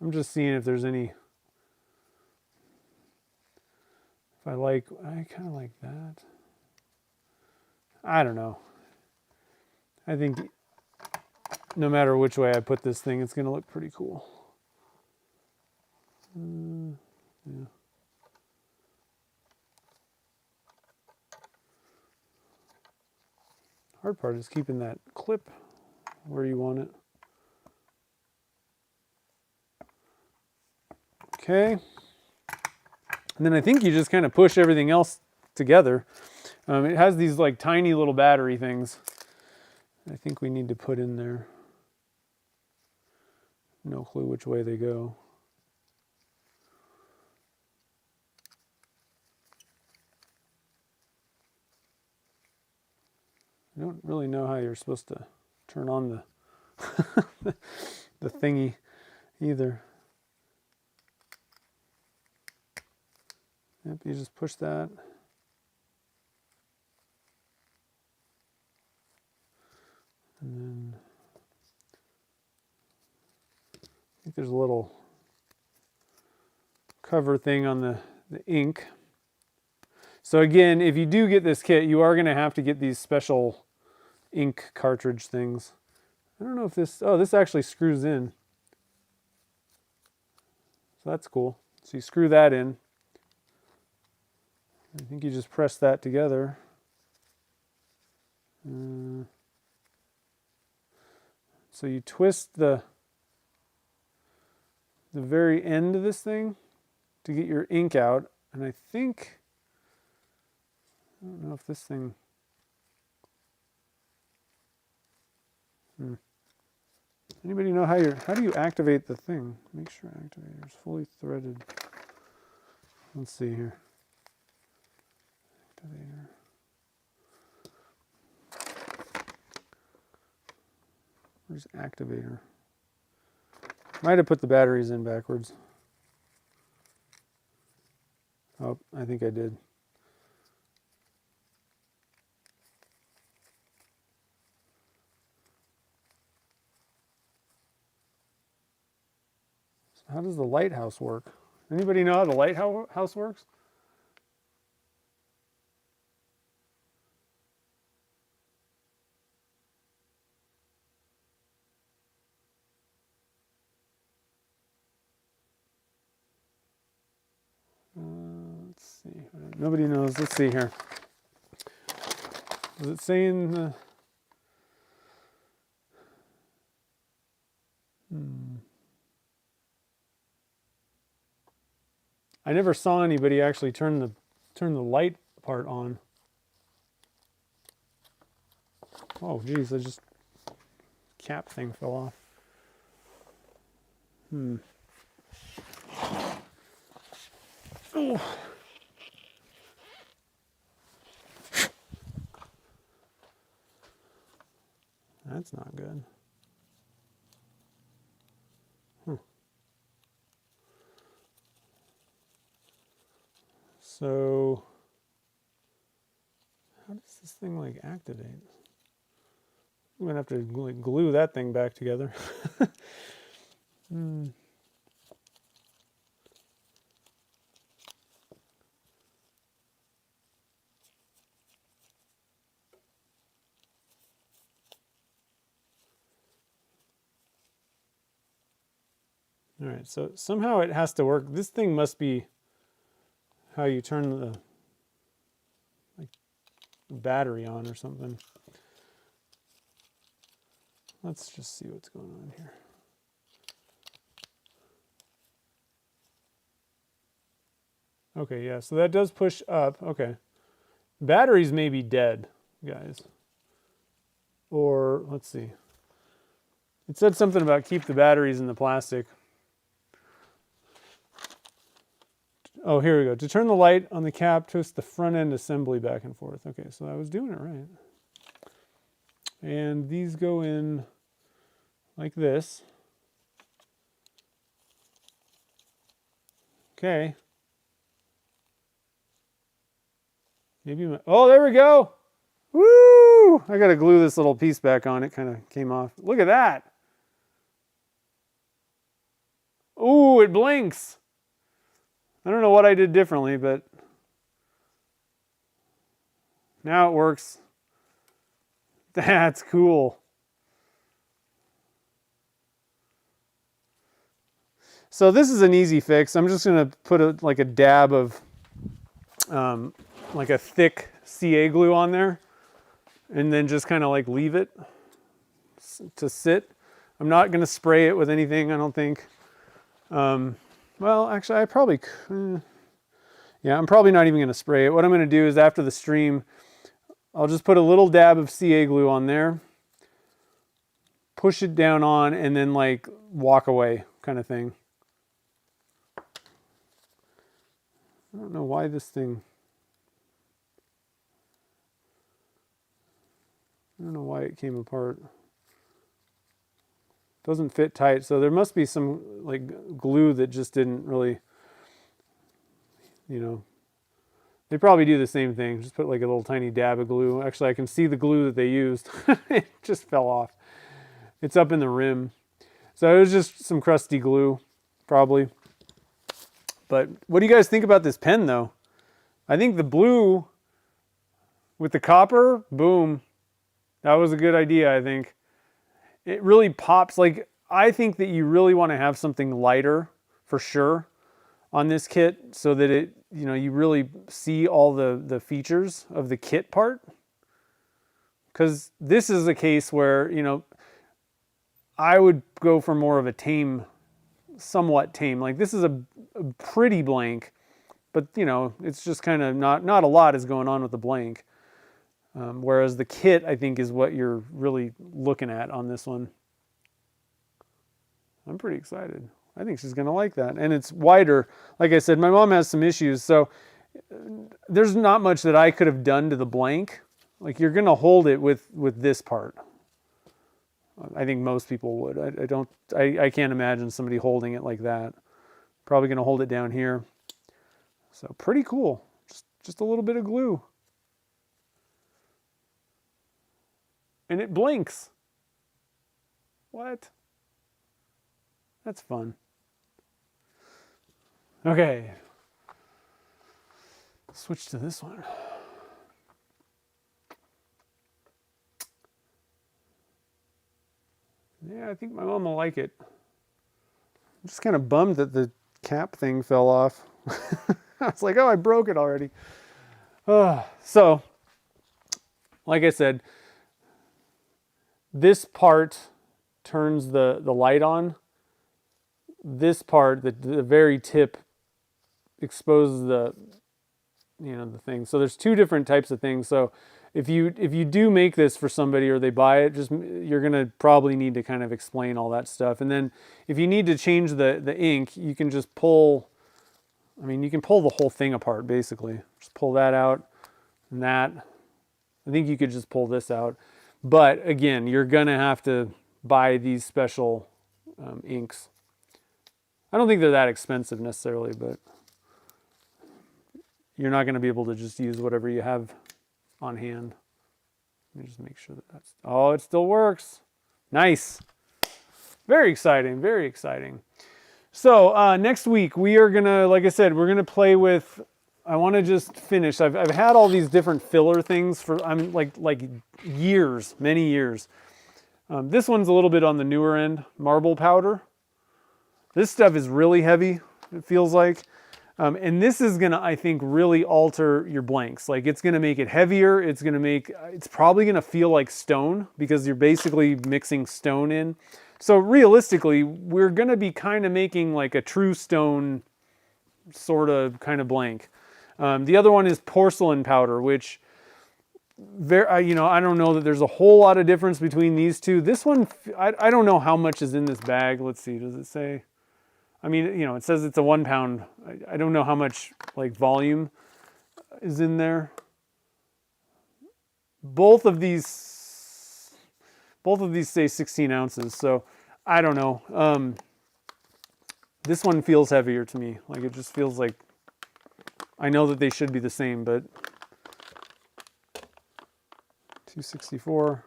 I'm just seeing if there's any, I kind of like that. I don't know. I think no matter which way I put this thing, it's going to look pretty cool. Yeah. Hard part is keeping that clip where you want it. Okay. And then I think you just kind of push everything else together. It has these like tiny little battery things I think we need to put in there. No clue which way they go. I don't really know how you're supposed to turn on the the thingy either. Yep, you just push that. And then I think there's a little cover thing on the ink. So again, if you do get this kit, you are going to have to get these special ink cartridge things. I don't know if this, oh, this actually screws in. So that's cool. So you screw that in. I think you just press that together. So you twist the very end of this thing to get your ink out. And I think, I don't know if this thing, anybody know how do you activate the thing? Make sure activator is fully threaded. Let's see here. Activator. Where's activator? Might have put the batteries in backwards. Oh, I think I did. So how does the Lighthouse work? Anybody know how the Lighthouse works? Let's see. Nobody knows. Let's see here. Does it say in the... I never saw anybody actually turn the light part on. Oh, geez, the just cap thing fell off. Oh. That's not good. So, how does this thing like activate? I'm gonna have to like glue that thing back together. All right, so somehow it has to work. This thing must be how you turn the battery on or something. Let's just see what's going on here. Okay, yeah, so that does push up. Okay. Batteries may be dead, guys. Or, let's see. It said something about keep the batteries in the plastic. Oh, here we go. To turn the light on the cap, twist the front end assembly back and forth. Okay, so I was doing it right. And these go in like this. Okay. Maybe oh, there we go. Woo! I got to glue this little piece back on. It kind of came off. Look at that. Ooh, it blinks. I don't know what I did differently, but now it works. That's cool. So this is an easy fix. I'm just going to put like a dab of like a thick CA glue on there and then just kind of like leave it to sit. I'm not going to spray it with anything, I don't think. Well, actually, I probably, yeah, I'm probably not even going to spray it. What I'm going to do is after the stream, I'll just put a little dab of CA glue on there, push it down on, and then like walk away kind of thing. I don't know why this thing, I don't know why it came apart. Doesn't fit tight, so there must be some like glue that just didn't really, you know, They probably do the same thing. Just put like a little tiny dab of glue. Actually, I can see the glue that they used. It just fell off. It's up in the rim. So it was just some crusty glue, probably. But what do you guys think about this pen, though? I think the blue with the copper, boom. That was a good idea, I think. It really pops. Like, I think that you really want to have something lighter, for sure, on this kit, so that it, you know, you really see all the features of the kit part. Because this is a case where, you know, I would go for more of a tame, somewhat tame. Like, this is a pretty blank, but, you know, it's just kind of not a lot is going on with the blank. Whereas the kit, I think, is what you're really looking at on this one. I'm pretty excited. I think she's going to like that. And it's wider. Like I said, my mom has some issues, so there's not much that I could have done to the blank. Like, you're going to hold it with this part. I think most people would. I can't imagine somebody holding it like that. Probably going to hold it down here. So pretty cool. Just a little bit of glue. And it blinks. What? That's fun. Okay. Switch to this one. Yeah, I think my mom will like it. I'm just kind of bummed that the cap thing fell off. I was like, oh, I broke it already. So, like I said, this part turns the light on. This part, the very tip, exposes the thing. So there's two different types of things. So if you do make this for somebody or they buy it, you're gonna probably need to kind of explain all that stuff. And then if you need to change the ink, you can just pull. I mean, you can pull the whole thing apart basically. Just pull that out and that. I think you could just pull this out. But again, you're gonna have to buy these special inks. I don't think they're that expensive necessarily, but you're not gonna be able to just use whatever you have on hand. Let me just make sure that's, oh, it still works. Nice. Very exciting, very exciting. So next week we are gonna, like I said, we're gonna play with, I wanna just finish. I've had all these different filler things for, like years, many years. This one's a little bit on the newer end, marble powder. This stuff is really heavy, it feels like. And this is gonna, I think, really alter your blanks. Like, it's gonna make it heavier. It's probably gonna feel like stone because you're basically mixing stone in. So realistically, we're gonna be kind of making like a true stone sort of kind of blank. The other one is porcelain powder, which I don't know that there's a whole lot of difference between these two. This one, I don't know how much is in this bag. Let's see, does it say? I mean, it says it's a 1 pound. I don't know how much like volume is in there. Both of these say 16 ounces. So I don't know. This one feels heavier to me. Like, it just feels like, I know that they should be the same, but 264.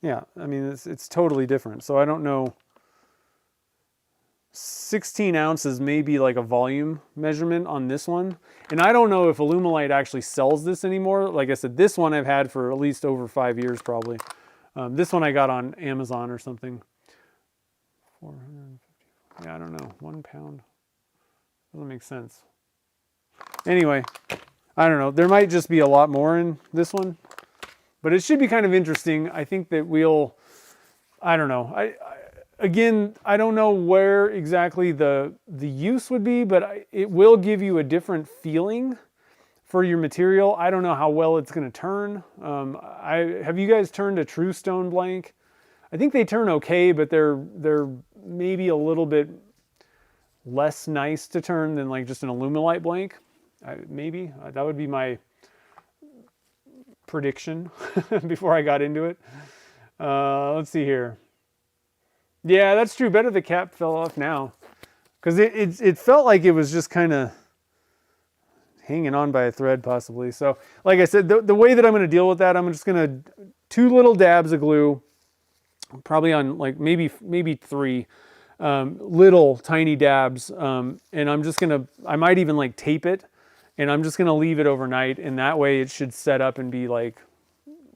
Yeah, I mean, it's totally different. So I don't know. 16 ounces may be like a volume measurement on this one. And I don't know if Alumilite actually sells this anymore. Like I said, this one I've had for at least over 5 years probably. This one I got on Amazon or something. 450. Yeah, I don't know. 1 pound. Doesn't make sense. Anyway, I don't know. There might just be a lot more in this one. But it should be kind of interesting. I think that I don't know. Again, I don't know where exactly the use would be, but it will give you a different feeling for your material. I don't know how well it's going to turn. Have you guys turned a true stone blank? I think they turn okay, but they're maybe a little bit less nice to turn than like just an Alumilite blank. Maybe that would be my prediction before I got into it. Let's see here. Yeah, that's true. Better the cap fell off now. Because it felt like it was just kind of hanging on by a thread possibly. So like I said, the way that I'm going to deal with that, I'm just going to 2 little dabs of glue, probably on like maybe 3 little tiny dabs. And I'm just going to, I might even like tape it, and I'm just going to leave it overnight. And that way it should set up and be like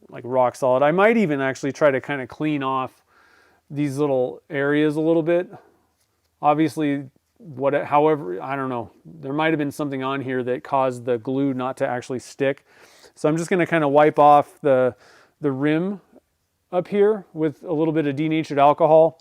rock solid. I might even actually try to kind of clean off these little areas a little bit. Obviously, however, I don't know. There might have been something on here that caused the glue not to actually stick. So I'm just going to kind of wipe off the rim up here with a little bit of denatured alcohol.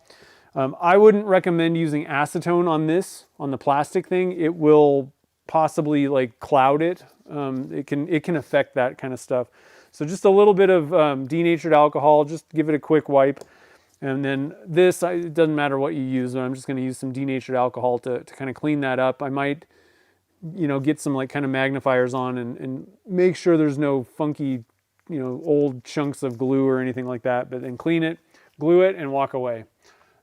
I wouldn't recommend using acetone on this, on the plastic thing. It will possibly like cloud it. It can affect that kind of stuff. So just a little bit of denatured alcohol, just give it a quick wipe. And then this, it doesn't matter what you use, but I'm just going to use some denatured alcohol to kind of clean that up. I might, get some like kind of magnifiers on and make sure there's no funky, old chunks of glue or anything like that, but then clean it, glue it, and walk away.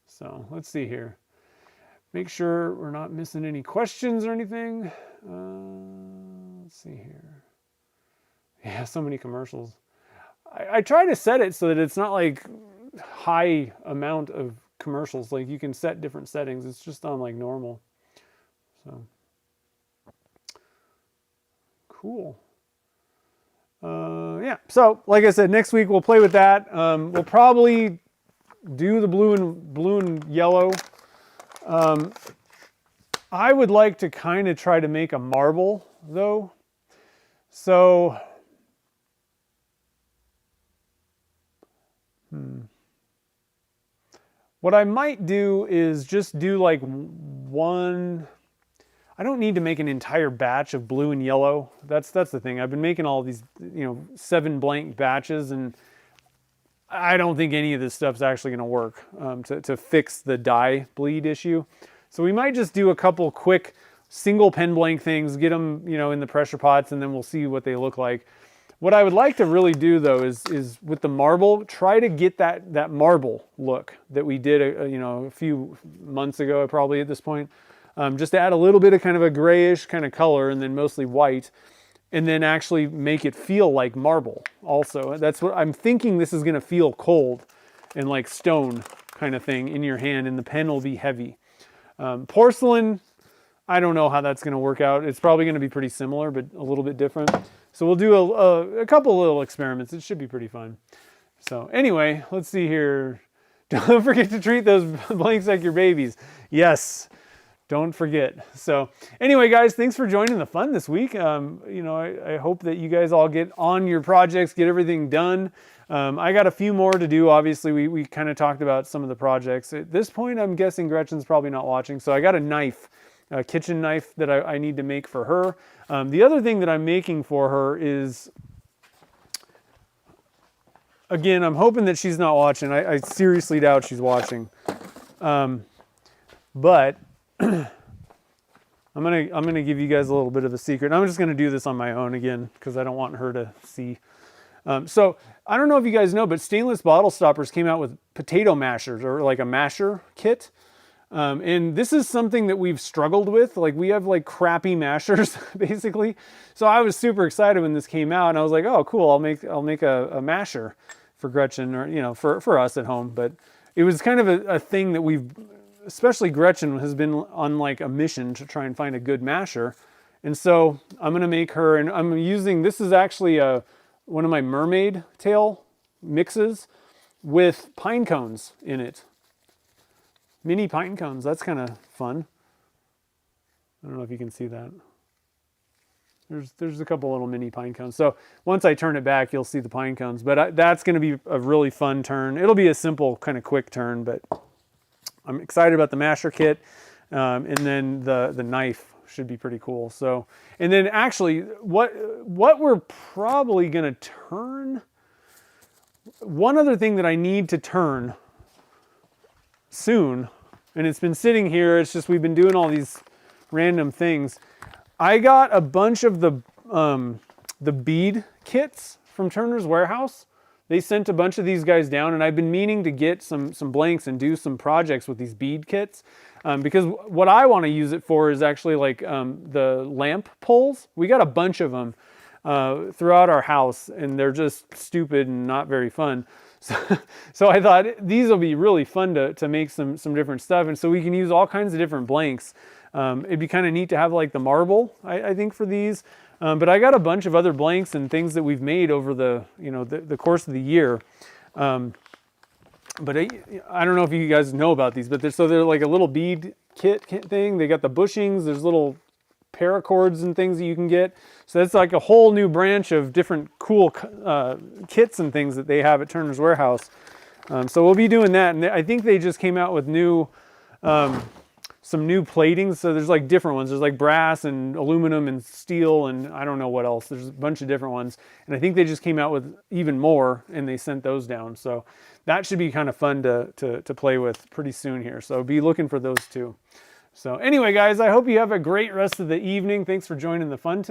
So let's see here. Make sure we're not missing any questions or anything. Let's see here. Yeah, so many commercials. I try to set it so that it's not like high amount of commercials. Like you can set different settings. It's just on like normal. So cool. Yeah. So like I said, next week we'll play with that. We'll probably do the blue and yellow. I would like to kind of try to make a marble though. So what I might do is just do like one. I don't need to make an entire batch of blue and yellow. That's the thing. I've been making all these, 7 blank batches, and I don't think any of this stuff's actually going to work to fix the dye bleed issue. So we might just do a couple quick single pen blank things, get them, in the pressure pots, and then we'll see what they look like. What I would like to really do though is with the marble, try to get that marble look that we did a few months ago, probably at this point. Just to add a little bit of kind of a grayish kind of color, and then mostly white, and then actually make it feel like marble also. That's what I'm thinking. This is going to feel cold and like stone kind of thing in your hand, and the pen will be heavy. Porcelain, I don't know how that's going to work out. It's probably going to be pretty similar, but a little bit different. So we'll do a couple little experiments. It should be pretty fun. So anyway, let's see here. Don't forget to treat those blanks like your babies. Yes, don't forget. So anyway, guys, thanks for joining the fun this week. I hope that you guys all get on your projects, get everything done. I got a few more to do. Obviously, we kind of talked about some of the projects. At this point, I'm guessing Gretchen's probably not watching. So I got a knife. A kitchen knife that I need to make for her. The other thing that I'm making for her is, again, I'm hoping that she's not watching. I seriously doubt she's watching. But I'm gonna give you guys a little bit of a secret. I'm just gonna do this on my own again because I don't want her to see. So I don't know if you guys know, but Stainless Bottle Stoppers came out with potato mashers, or like a masher kit. And this is something that we've struggled with. Like we have like crappy mashers basically. So I was super excited when this came out, and I was like, oh cool, I'll make a masher for Gretchen, or for us at home. But it was kind of a thing that especially Gretchen has been on like a mission to try and find a good masher. And so I'm gonna make her, and I'm using, this is actually one of my mermaid tail mixes with pine cones in it. Mini pine cones, that's kind of fun. I don't know if you can see that. There's a couple little mini pine cones. So once I turn it back, you'll see the pine cones. But that's going to be a really fun turn. It'll be a simple kind of quick turn, but I'm excited about the masher kit. And then the knife should be pretty cool. So, and then actually what we're probably going to turn, one other thing that I need to turn soon, and it's been sitting here, it's just we've been doing all these random things. I got a bunch of the bead kits from Turner's Warehouse. they sent a bunch of these guys down, and I've been meaning to get some blanks and do some projects with these bead kits. Because what I want to use it for is actually like the lamp poles. We got a bunch of them throughout our house, and they're just stupid and not very fun. So I thought these will be really fun to make some different stuff, and so we can use all kinds of different blanks. It'd be kind of neat to have like the marble, I think, for these. But I got a bunch of other blanks and things that we've made over the course of the year. But I don't know if you guys know about these, but they're like a little bead kit thing. They got the bushings. There's little paracords and things that you can get. So that's like a whole new branch of different cool kits and things that they have at Turner's Warehouse. So we'll be doing that. And I think they just came out with some new platings. So there's like different ones. There's like brass and aluminum and steel and I don't know what else. There's a bunch of different ones. And I think they just came out with even more and they sent those down. So that should be kind of fun to play with pretty soon here. So be looking for those too. So anyway, guys, I hope you have a great rest of the evening. Thanks for joining the fun tonight.